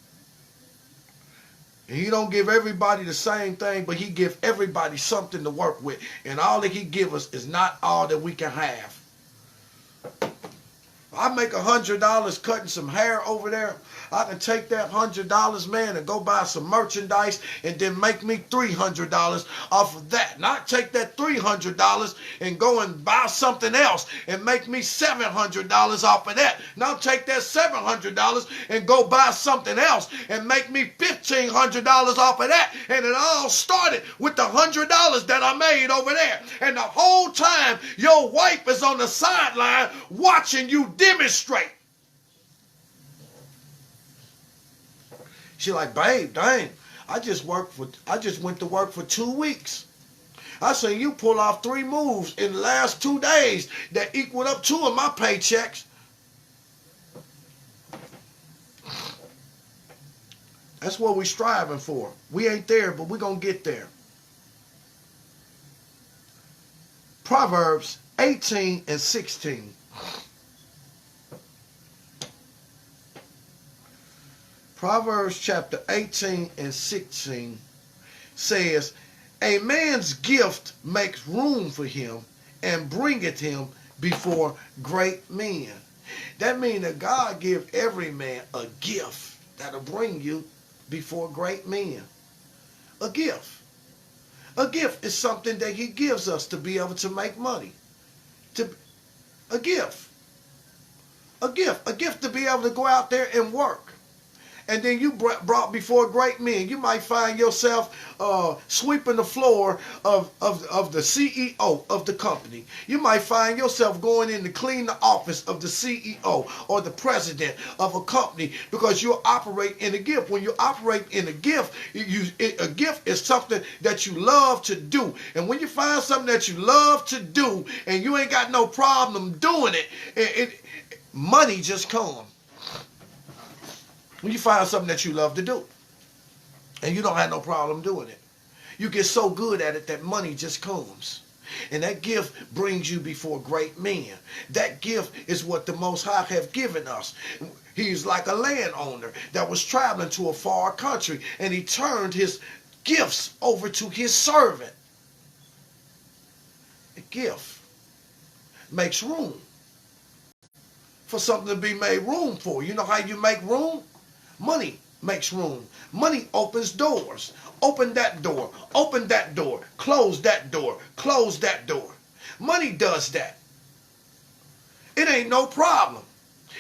And he don't give everybody the same thing, but he give everybody something to work with. And all that he give us is not all that we can have. I make $100 cutting some hair over there. I can take that $100, man, and go buy some merchandise and then make me $300 off of that. And I take that $300 and go and buy something else and make me $700 off of that. Now take that $700 and go buy something else and make me $1,500 off of that. And it all started with the $100 that I made over there. And the whole time your wife is on the sideline watching you demonstrate. She like, babe, dang, I just went to work for 2 weeks. I seen you pull off 3 moves in the last 2 days that equaled up 2 of my paychecks. That's what we striving for. We ain't there, but we're going to get there. Proverbs 18 and 16. Proverbs chapter 18 and 16 says, a man's gift makes room for him and bringeth him before great men. That means that God give every man a gift that'll bring you before great men. A gift. A gift is something that he gives us to be able to make money. A gift. A gift. A gift to be able to go out there and work. And then you brought before great men. You might find yourself sweeping the floor of the CEO of the company. You might find yourself going in to clean the office of the CEO or the president of a company because you operate in a gift. When you operate in a gift, a gift is something that you love to do. And when you find something that you love to do and you ain't got no problem doing it, money just comes. When you find something that you love to do and you don't have no problem doing it, you get so good at it that money just comes. And that gift brings you before great men. That gift is what the Most High have given us. He's like a landowner that was traveling to a far country and he turned his gifts over to his servant. A gift makes room for something to be made room for. You know how you make room? Money makes room. Money opens doors. Open that door. Open that door. Close that door. Close that door. Money does that. It ain't no problem.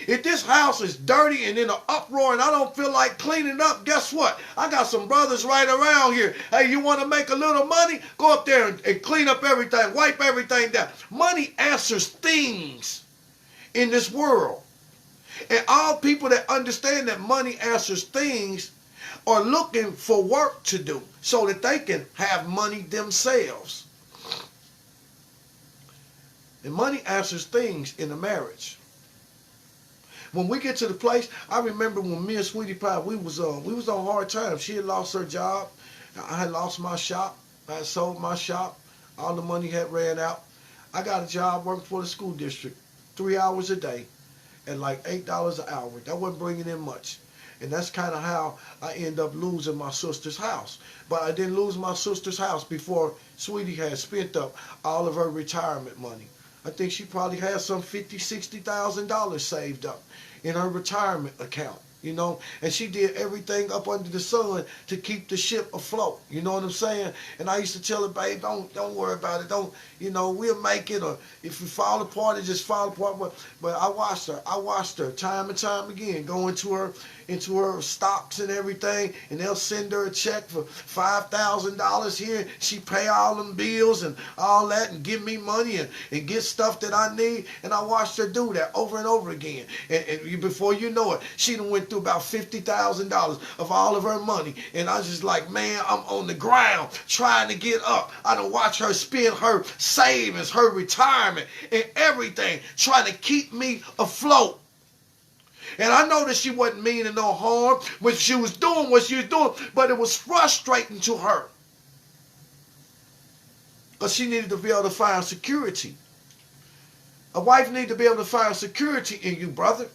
If this house is dirty and in an uproar and I don't feel like cleaning up, guess what? I got some brothers right around here. Hey, you want to make a little money? Go up there and clean up everything. Wipe everything down. Money answers things in this world. And all people that understand that money answers things are looking for work to do so that they can have money themselves. And money answers things in a marriage. When we get to the place, I remember when me and Sweetie Pie, we was on hard times. She had lost her job. I had lost my shop. I had sold my shop. All the money had ran out. I got a job working for the school district, 3 hours a day, at like $8 an hour. That wasn't bringing in much. And that's kind of how I end up losing my sister's house. But I didn't lose my sister's house before Sweetie had spent up all of her retirement money. I think she probably had some $50,000, $60,000 saved up in her retirement account, you know, and she did everything up under the sun to keep the ship afloat. You know what I'm saying? And I used to tell her, babe, don't worry about it. Don't, you know, we'll make it. Or if you fall apart, it just fall apart. But I watched her time and time again go into her stocks and everything, and they'll send her a check for $5,000 here. She pay all them bills and all that and give me money and get stuff that I need. And I watched her do that over and over again. And before you know it, she done went through about $50,000 of all of her money. And I was just like, man, I'm on the ground trying to get up. I done watch her spend her savings, her retirement, and everything, trying to keep me afloat. And I know that she wasn't meaning no harm when she was doing what she was doing, but it was frustrating to her. Because she needed to be able to find security. A wife needs to be able to find security in you, brother.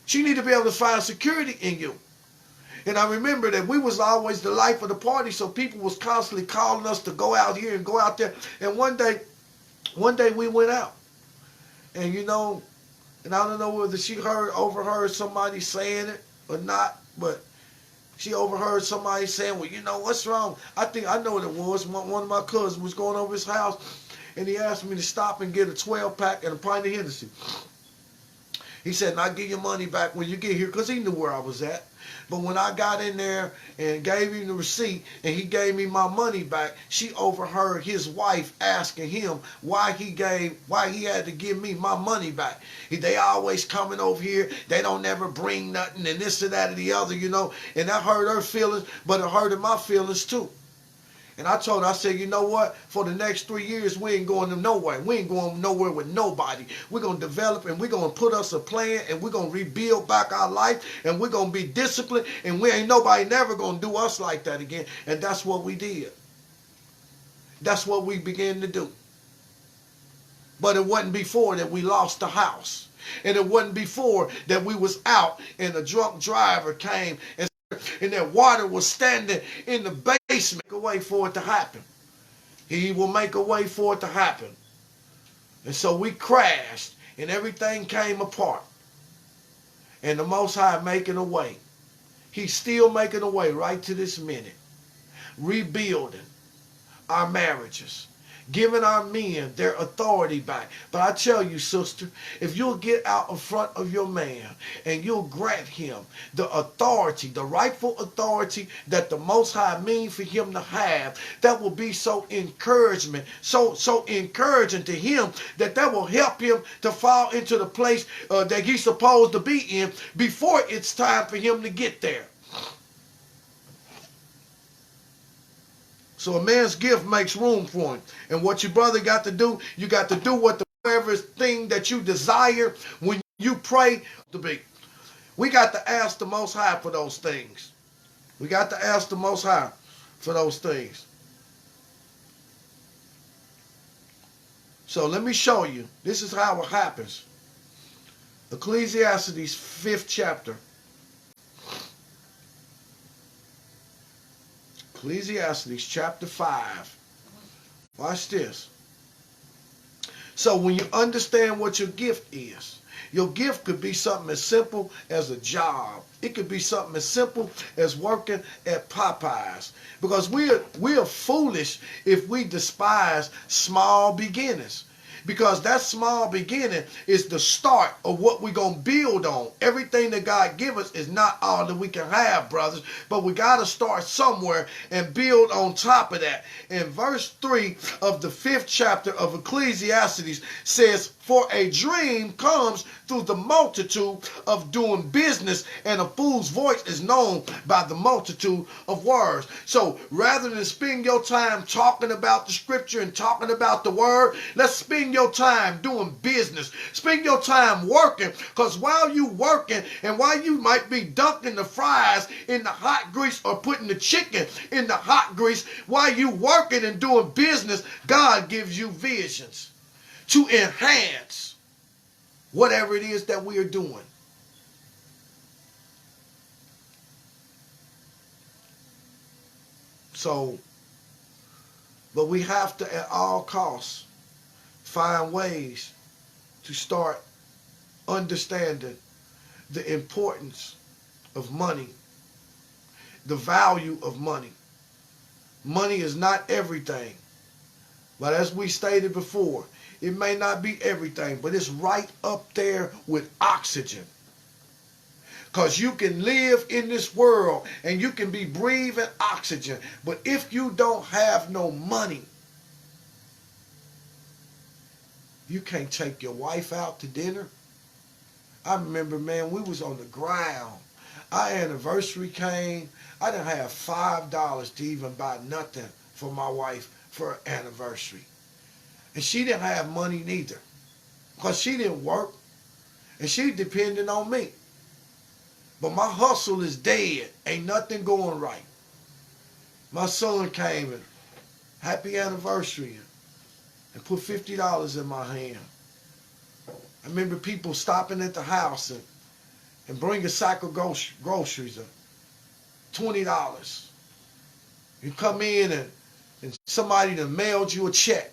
She needs to be able to find security in you. And I remember that we was always the life of the party, so people was constantly calling us to go out here and go out there. And one day we went out. And you know, and I don't know whether she overheard somebody saying it or not, but she overheard somebody saying, well, you know, what's wrong? I know what it was. One of my cousins was going over his house, and he asked me to stop and get a 12-pack and a pint of Hennessy. He said, I'll give your money back when you get here, because he knew where I was at. But when I got in there and gave him the receipt and he gave me my money back, she overheard his wife asking him why he had to give me my money back. They always coming over here. They don't never bring nothing and this and that and the other, you know. And that hurt her feelings, but it hurted my feelings too. And I told her, I said, you know what? For the next 3 years, we ain't going nowhere. We ain't going nowhere with nobody. We're going to develop and we're going to put us a plan and we're going to rebuild back our life and we're going to be disciplined and we ain't nobody never going to do us like that again. And that's what we did. That's what we began to do. But it wasn't before that we lost the house. And it wasn't before that we was out and a drunk driver came and that water was standing in the basement. Make a way for it to happen. He will make a way for it to happen. And so we crashed and everything came apart. And the Most High making a way. He's still making a way right to this minute. Rebuilding our marriages. Giving our men their authority back. But I tell you, sister, if you'll get out in front of your man and you'll grant him the authority, the rightful authority that the Most High means for him to have, that will be so encouraging to him that will help him to fall into the place that he's supposed to be in before it's time for him to get there. So a man's gift makes room for him. And what your brother got to do, you got to do whatever thing that you desire when you pray to be. We got to ask the Most High for those things. We got to ask the Most High for those things. So let me show you. This is how it happens. Ecclesiastes 5th chapter. Ecclesiastes chapter 5. Watch this. So when you understand what your gift is, Your gift could be something as simple as a job. It could be something as simple as working at Popeyes. Because we are foolish if we despise small beginnings. Because that small beginning is the start of what we're going to build on. Everything that God gives us is not all that we can have, brothers. But we got to start somewhere and build on top of that. And verse 3 of the 5th chapter of Ecclesiastes says, for a dream comes through the multitude of doing business, and a fool's voice is known by the multitude of words. So rather than spend your time talking about the scripture and talking about the word, let's spend your time doing business. Spend your time working, because while you working and while you might be dunking the fries in the hot grease or putting the chicken in the hot grease, while you working and doing business, God gives you visions to enhance whatever it is that we are doing. So, but we have to at all costs find ways to start understanding the importance of money, the value of money. Money is not everything. But as we stated before, it may not be everything, but it's right up there with oxygen. Because you can live in this world and you can be breathing oxygen. But if you don't have no money, you can't take your wife out to dinner. I remember, man, we was on the ground. Our anniversary came. I didn't have $5 to even buy nothing for my wife for her anniversary. And she didn't have money neither, because she didn't work and she depended on me. But my hustle is dead. Ain't nothing going right. My son came and happy anniversary and put $50 in my hand. I remember people stopping at the house and bring a sack of groceries of $20. You come in and somebody that mailed you a check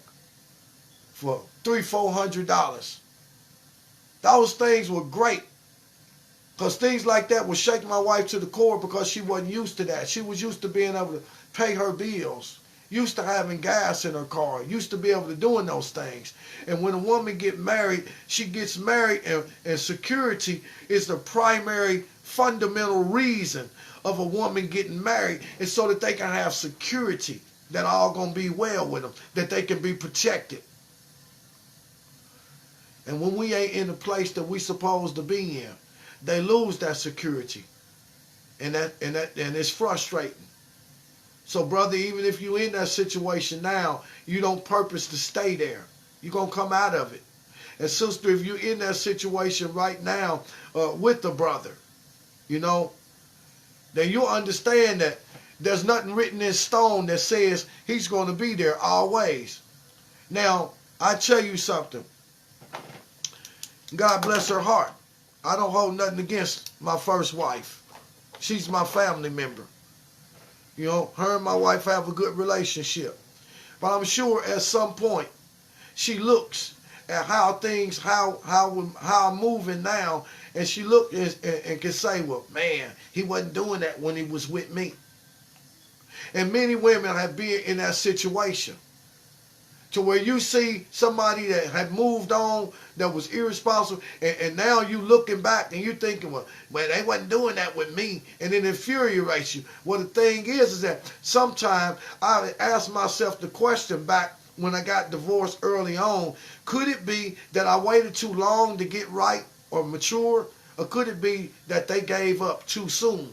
for $300-400. Those things were great, because things like that would shake my wife to the core, because she wasn't used to that. She was used to being able to pay her bills, used to having gas in her car, used to be able to doing those things. And when a woman gets married, she gets married, and security is the primary fundamental reason of a woman getting married, is so that they can have security, that all gonna be well with them, that they can be protected. And when we ain't in the place that we supposed to be in, they lose that security. And it's frustrating. So brother, even if you're in that situation now, you don't purpose to stay there. You're going to come out of it. And sister, if you're in that situation right now with the brother, you know, then you'll understand that there's nothing written in stone that says he's going to be there always. Now, I tell you something. God bless her heart. I don't hold nothing against my first wife. She's my family member. You know, her and my wife have a good relationship. But I'm sure at some point she looks at how things, how I'm moving now, and she looked and can say, well, man, he wasn't doing that when he was with me. And many women have been in that situation, to where you see somebody that had moved on, that was irresponsible, and now you looking back and you thinking, well, they wasn't doing that with me, and it infuriates you. Well, the thing is that sometimes I ask myself the question back when I got divorced early on, could it be that I waited too long to get right or mature, or could it be that they gave up too soon?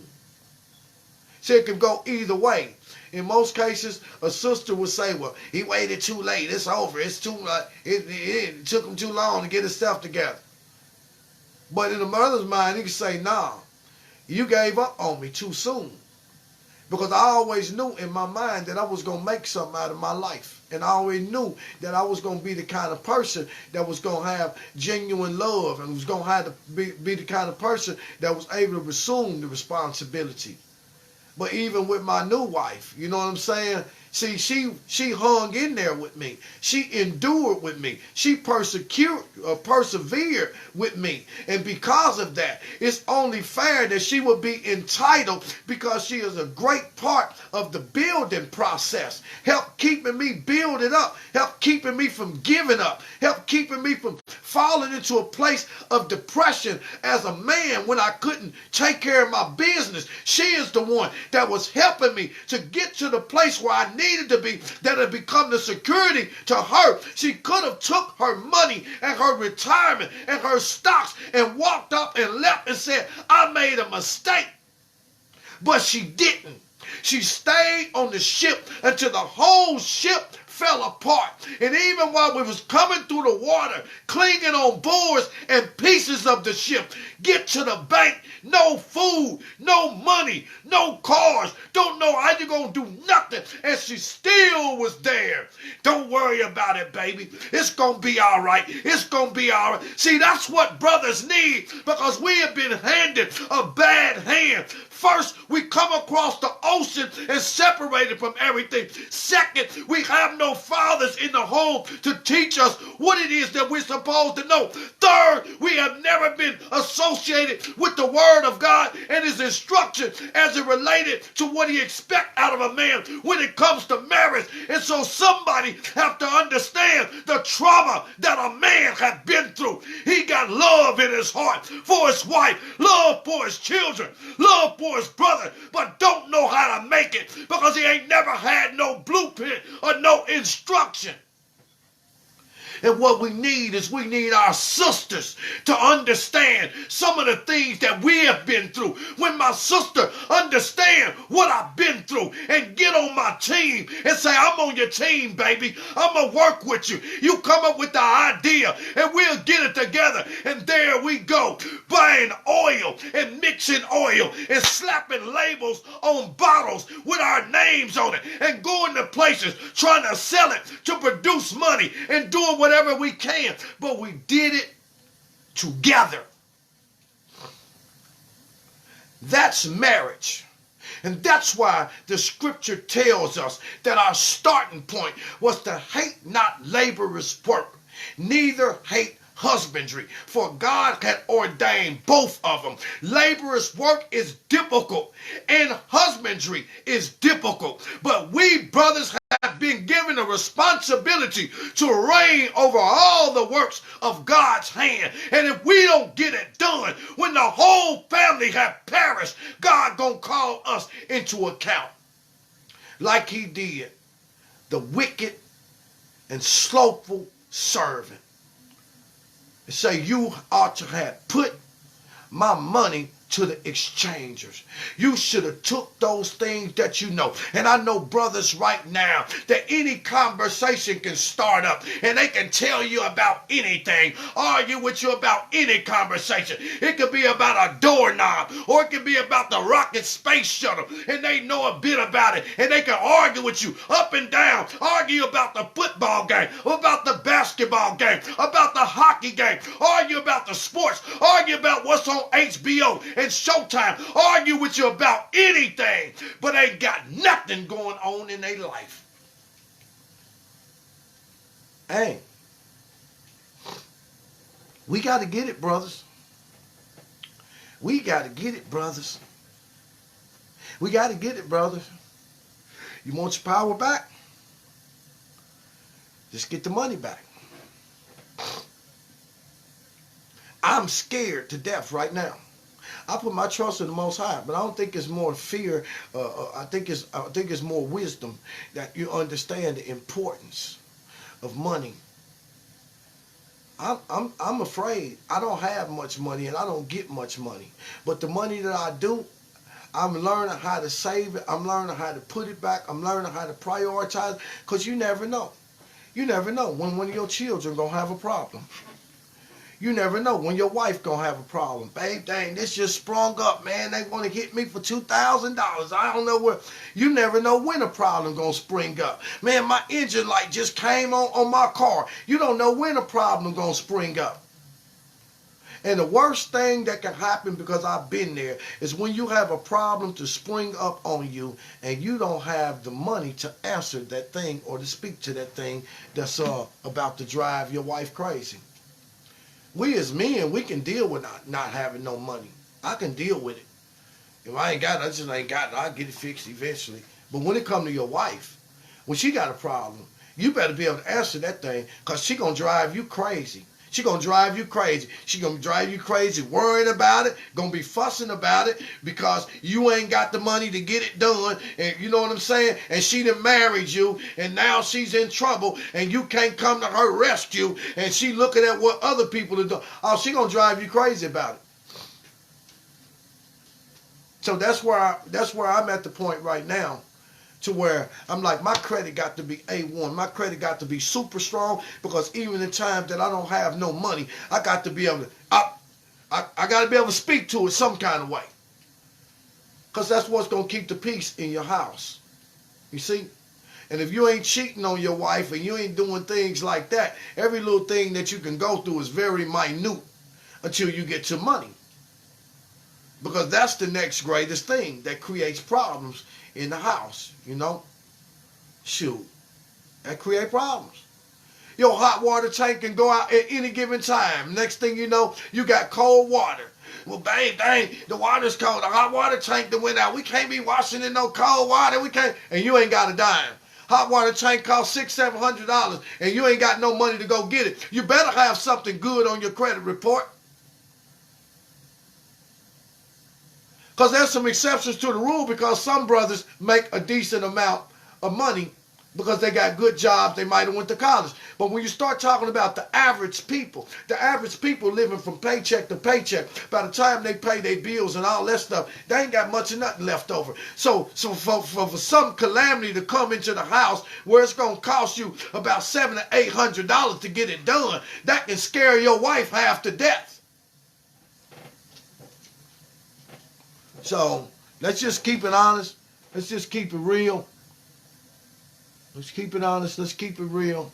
See, it can go either way. In most cases, a sister would say, well, he waited too late. It's over. It's too it took him too long to get his stuff together. But in the mother's mind, he could say, nah, you gave up on me too soon. Because I always knew in my mind that I was going to make something out of my life. And I always knew that I was going to be the kind of person that was going to have genuine love, and was going to have to be the kind of person that was able to assume the responsibility. But even with my new wife, you know what I'm saying? See, she hung in there with me. She endured with me. She persevered with me. And because of that, it's only fair that she would be entitled, because she is a great part of the building process. Help keeping me building up. Help keeping me from giving up. Help keeping me from falling into a place of depression as a man when I couldn't take care of my business. She is the one that was helping me to get to the place where I needed to be, that had become the security to her. She could have took her money and her retirement and her stocks and walked up and left and said, I made a mistake. But she didn't. She stayed on the ship until the whole ship fell apart. And even while we was coming through the water, clinging on boards and pieces of the ship, get to the bank, no food, no money, no cars, don't know how you're going to do nothing. And she still was there. Don't worry about it, baby. It's going to be all right. It's going to be all right. See, that's what brothers need, because we have been handed a bad hand. First, we come across the ocean and separated from everything. Second, we have no fathers in the home to teach us what it is that we're supposed to know. Third, we have never been associated with the Word of God and His instruction as it related to what He expects out of a man when it comes to marriage. And so somebody have to understand the trauma that a man has been through. He got love in his heart for his wife, love for his children, love for his brother, but don't know how to make it because he ain't never had no blueprint or no instruction. And what we need is we need our sisters to understand some of the things that we have been through. When my sister understand what I've been through and get on my team and say, I'm on your team, baby. I'm going to work with you. You come up with the idea and we'll get it together. And there we go, buying oil and mixing oil and slapping labels on bottles with our names on it and going to places trying to sell it to produce money and doing whatever we can, but we did it together. That's marriage. And that's why the scripture tells us that our starting point was to hate not laborious work, neither hate husbandry, for God had ordained both of them. Laborious work is difficult and husbandry is difficult, but we brothers have been given a responsibility to reign over all the works of God's hand. And if we don't get it done, when the whole family have perished, God gonna call us into account like He did the wicked and slothful servant. Say, you ought to have put my money to the exchangers. You should have took those things that you know. And I know brothers right now that any conversation can start up and they can tell you about anything, argue with you about any conversation. It could be about a doorknob or it could be about the rocket space shuttle and they know a bit about it and they can argue with you up and down, argue about the football game, about the basketball game, about the hockey game, argue about the sports, argue about what's on HBO and Showtime, argue with you about anything, but ain't got nothing going on in their life. Hey, we got to get it, brothers. We got to get it, brothers. We got to get it, brothers. You want your power back? Just get the money back. I'm scared to death right now. I put my trust in the Most High, but I don't think it's more fear. I think it's more wisdom that you understand the importance of money. I'm afraid. I don't have much money and I don't get much money, but the money that I do, I'm learning how to save it. I'm learning how to put it back. I'm learning how to prioritize, because you never know. You never know when one of your children gonna have a problem. You never know when your wife gonna have a problem. Babe, dang, this just sprung up, man. They want to hit me for $2,000. I don't know where. You never know when a problem gonna spring up. Man, my engine light just came on my car. You don't know when a problem gonna spring up. And the worst thing that can happen, because I've been there, is when you have a problem to spring up on you and you don't have the money to answer that thing or to speak to that thing that's about to drive your wife crazy. We as men, we can deal with not having no money. I can deal with it. If I ain't got it, I just ain't got it. I'll get it fixed eventually. But when it comes to your wife, when she got a problem, you better be able to answer that thing, because she going to drive you crazy. She going to drive you crazy. She going to drive you crazy worrying about it, going to be fussing about it because you ain't got the money to get it done. And you know what I'm saying? And she done married you, and now she's in trouble, and you can't come to her rescue, and she looking at what other people are doing. Oh, she going to drive you crazy about it. So that's where I'm at the point right now, to where I'm like, my credit got to be A1. My credit got to be super strong, because even in times that I don't have no money, I got to be able to, I got to be able to speak to it some kind of way. Because that's what's going to keep the peace in your house. You see? And if you ain't cheating on your wife and you ain't doing things like that, every little thing that you can go through is very minute until you get your money. Because that's the next greatest thing that creates problems in the house, you know? Shoot. That create problems. Your hot water tank can go out at any given time. Next thing you know, you got cold water. Well, dang, the water's cold. The hot water tank that went out. We can't be washing in no cold water. We can't. And you ain't got a dime. Hot water tank costs $600-700, and you ain't got no money to go get it. You better have something good on your credit report. Because there's some exceptions to the rule, because some brothers make a decent amount of money because they got good jobs, they might have went to college. But when you start talking about the average people living from paycheck to paycheck, by the time they pay their bills and all that stuff, they ain't got much of nothing left over. So for some calamity to come into the house where it's going to cost you about $700 to $800 to get it done, that can scare your wife half to death. So let's just keep it honest. Let's just keep it real. Let's keep it honest. Let's keep it real.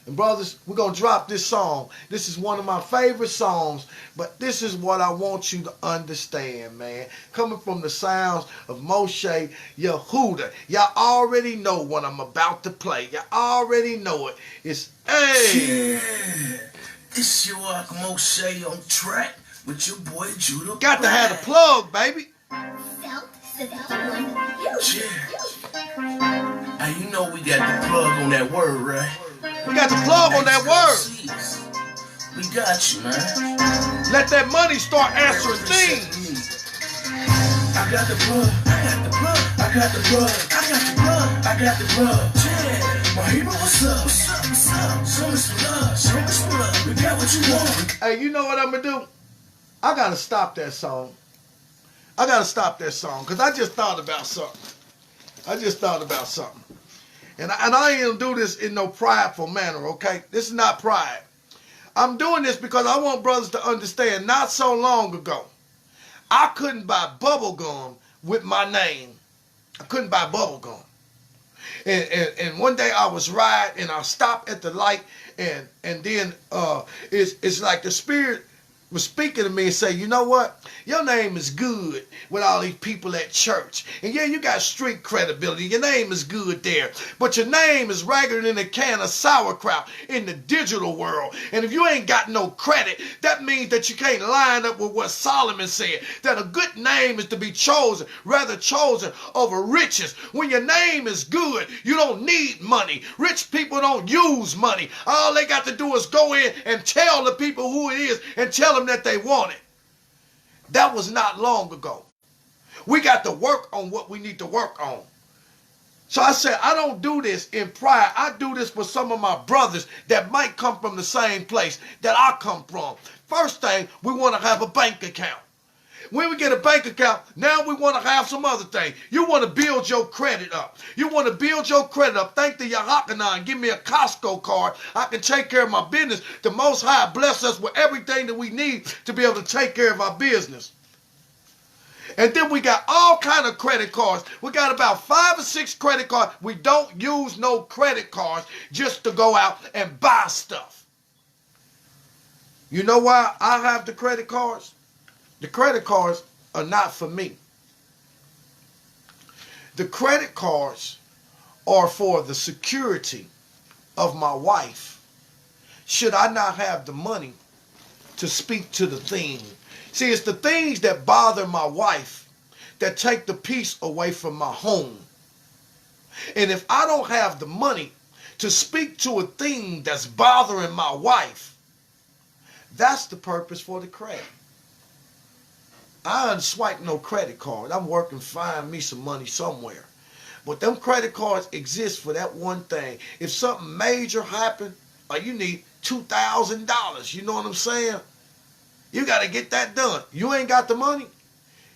And brothers, we're going to drop this song. This is one of my favorite songs, but this is what I want you to understand, man. Coming from the sounds of Moshe Yehuda. Y'all already know what I'm about to play. Y'all already know it. It's hey. Yeah. This your Moshe on track with your boy Judah. Got to have the plug, baby. Hey, you know we got the plug on that word, right? We got the plug on that word. We got you, man. Let that money start answering things. I got the plug. I got the plug. I got the plug. I got the plug. I got the plug. Yeah. My hero, what's up? What's up? What's up? Show me some love. Show me some love. We got what you want. Hey, you know what I'm going to do? I got to stop that song. I got to stop that song, because I just thought about something. And I ain't going to do this in no prideful manner, okay? This is not pride. I'm doing this because I want brothers to understand, not so long ago, I couldn't buy bubble gum with my name. I couldn't buy bubble gum. And one day I was riding, and I stopped at the light, and then it's like the Spirit was speaking to me and say, you know what? Your name is good with all these people at church. And yeah, you got street credibility. Your name is good there. But your name is ragged in a can of sauerkraut in the digital world. And if you ain't got no credit, that means that you can't line up with what Solomon said, that a good name is to be chosen, rather chosen over riches. When your name is good, you don't need money. Rich people don't use money. All they got to do is go in and tell the people who it is and tell them that they want it. That was not long ago. We got to work on what we need to work on. So I said, I don't do this in pride. I do this for some of my brothers that might come from the same place that I come from. First thing, we want to have a bank account. When we get a bank account, now we want to have some other thing. You want to build your credit up. You want to build your credit up. Thank the Yahachanan. Give me a Costco card. I can take care of my business. The Most High bless us with everything that we need to be able to take care of our business. And then we got all kind of credit cards. We got about 5 or 6 credit cards. We don't use no credit cards just to go out and buy stuff. You know why I have the credit cards? The credit cards are not for me. The credit cards are for the security of my wife. Should I not have the money to speak to the thing? See, it's the things that bother my wife that take the peace away from my home. And if I don't have the money to speak to a thing that's bothering my wife, that's the purpose for the credit. I ain't swipe no credit card. I'm working, find me some money somewhere. But them credit cards exist for that one thing. If something major happened, like you need $2,000, you know what I'm saying? You got to get that done. You ain't got the money.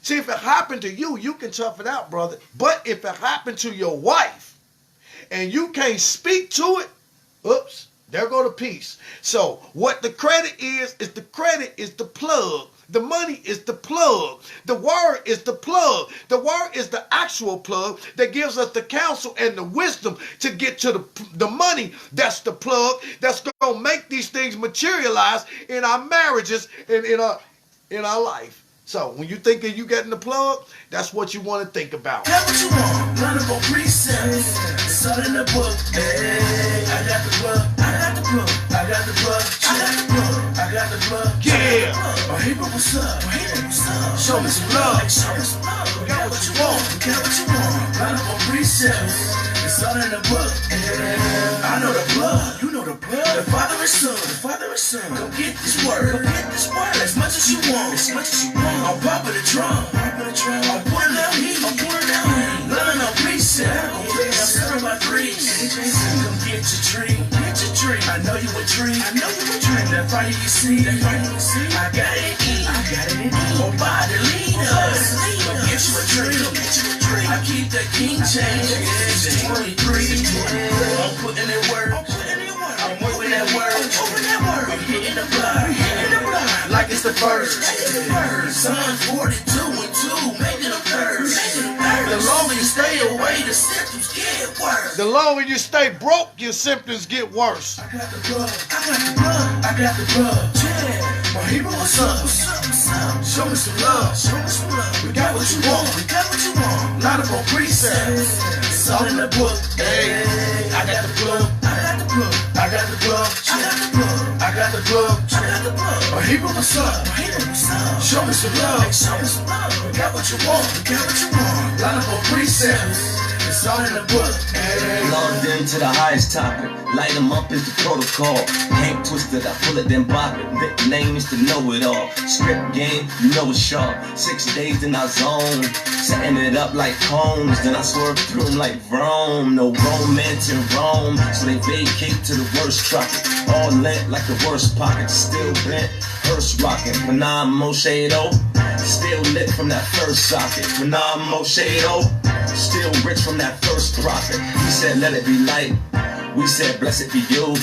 See, if it happened to you, you can tough it out, brother. But if it happened to your wife and you can't speak to it, oops, there go the peace. So what the credit is the credit is the plug. The money is the plug. The word is the plug. The word is the actual plug that gives us the counsel and the wisdom to get to the money. That's the plug that's going to make these things materialize in our marriages and in our life. So when you think of you getting the plug, that's what you want to think about. Got what you want, learnable precepts. It's all in the book. Hey, I got the plug. I got the plug. I got the plug. I got the plug. I got the plug. Yeah. Oh, hey, bro, what's up? Hey, what's up? Show me some love. Show me some love. We got what you want. We got what you want. Learnable precepts. It's all in the book. Hey, I know the plug. You know the plug. The Father and Son. The Father and Son. Go get this word. Go get this word. As much as you want. As much as you want. I'm popping the drum. I'm pulling out heat. I'm pulling out heat. Learning on preset. I'm serving my dreams. Come get your dream. Get your dream. I know you a dream. I know you a dream. That fire you see. That fire you see. I got it in. I got it in. Oh, body leaders. Come get you a dream. Come get you a dream. I keep that king change. It's 23. I'm putting in work. I'm moving that word. I'm hitting the block. Like it's the first. Son 42 and 2, making them thirds. The longer you stay away, the symptoms get worse. The longer you stay broke, your symptoms get worse. I got the plug. I got the plug. I got the plug. Yeah. My hero, what's up? What's up? What's up? Show me some love. Show me some love. We got what you want. We got what you want. Lot of on precepts. It's all in the book. Hey, I got the plug. I got the plug. I got the plug. I got the plug. I got the plug. I got the plug. My hero, what's up? My hero, what's up? Show me some love. Show me some love. We got what you want. We got what you want. Lot of on precepts. It's all in the book. Hey. Logged into the highest topic. Light them up is the protocol. Can't twist it, I pull it, then bop it. Nickname is to know it all. Script game, you know it's sharp. 6 days, then I zone. Setting it up like cones. Then I swerve through them like Rome. No romance in Rome. So they vacate to the worst tropic. All lit like the worst pocket. Still bent, hearse rocking. Panam Moshedo. Still lit from that first socket. Panam Moshedo. Still rich from that first profit. He said, let it be light. We said, blessed be you.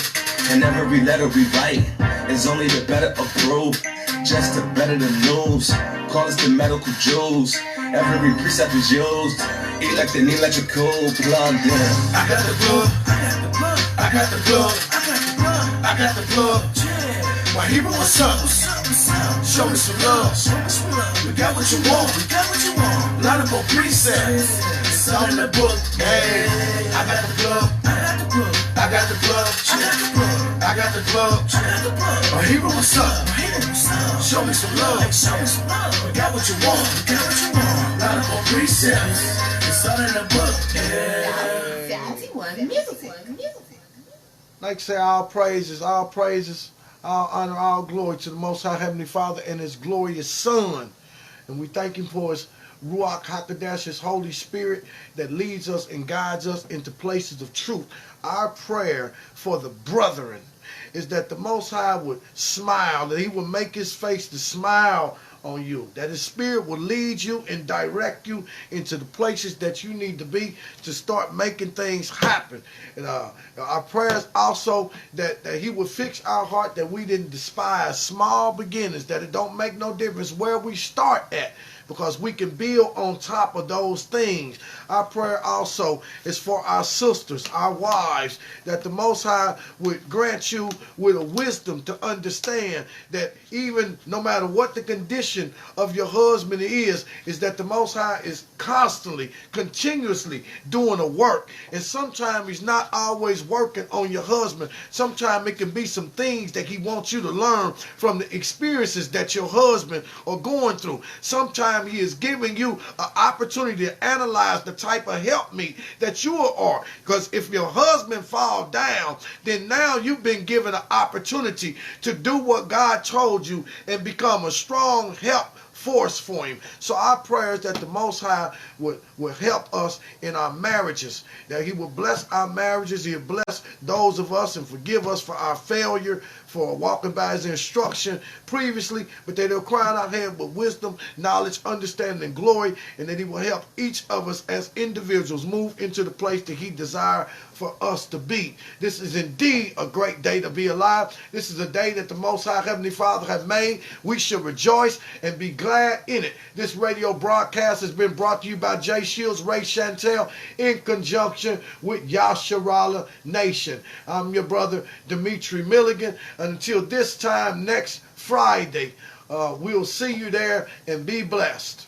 And every letter we write is only the better approved. Just to better the news. Call us the medical Jews. Every precept is used. Eat like the electrical plugged in. I got the plug. I got the plug. I got the plug. I got the plug. I got the plug. Yeah. My hero, what's up? What's up? What's up? Show me some love. Show me some love. We got what you want. We got what you want. Lot of precepts. It's all in the book. Hey, I got the plug. I got the plug. I got the plug. I got the plug. I got the plug. I got the plug. My hero, what's up? My hero, what's up? Show me some love. Show me some love. We got what you want. We got what you want. Lot of precepts. It's all in the book. Yeah. Like I say, all praises, all honor, all glory to the Most High Heavenly Father and His glorious Son. And we thank Him for His Ruach HaKodesh, His Holy Spirit that leads us and guides us into places of truth. Our prayer for the brethren is that the Most High would smile, that He would make His face to smile on you, that His Spirit will lead you and direct you into the places that you need to be to start making things happen. And our prayers also that He would fix our heart, that we didn't despise small beginnings, that it don't make no difference where we start at, because we can build on top of those things. Our prayer also is for our sisters, our wives, that the Most High would grant you with a wisdom to understand that even no matter what the condition of your husband is that the Most High is constantly, continuously doing a work. And sometimes he's not always working on your husband. Sometimes it can be some things that he wants you to learn from the experiences that your husband are going through. Sometimes he is giving you an opportunity to analyze the type of helpmeet that you are. Because if your husband fall down, then now you've been given an opportunity to do what God told you and become a strong help force for him. So our prayer is that the Most High would help us in our marriages, that he will bless our marriages, he'll bless those of us and forgive us for our failure, for walking by his instruction previously, but that he'll crown our head with wisdom, knowledge, understanding, and glory, and that he will help each of us as individuals move into the place that he desires for us to be. This is indeed a great day to be alive. This is a day that the Most High Heavenly Father has made. We should rejoice and be glad in it. This radio broadcast has been brought to you by Jay Shields, Ray Chantel, in conjunction with Yasharala Nation. I'm your brother, Dimitri Milligan. Until this time next Friday, we'll see you there, and be blessed.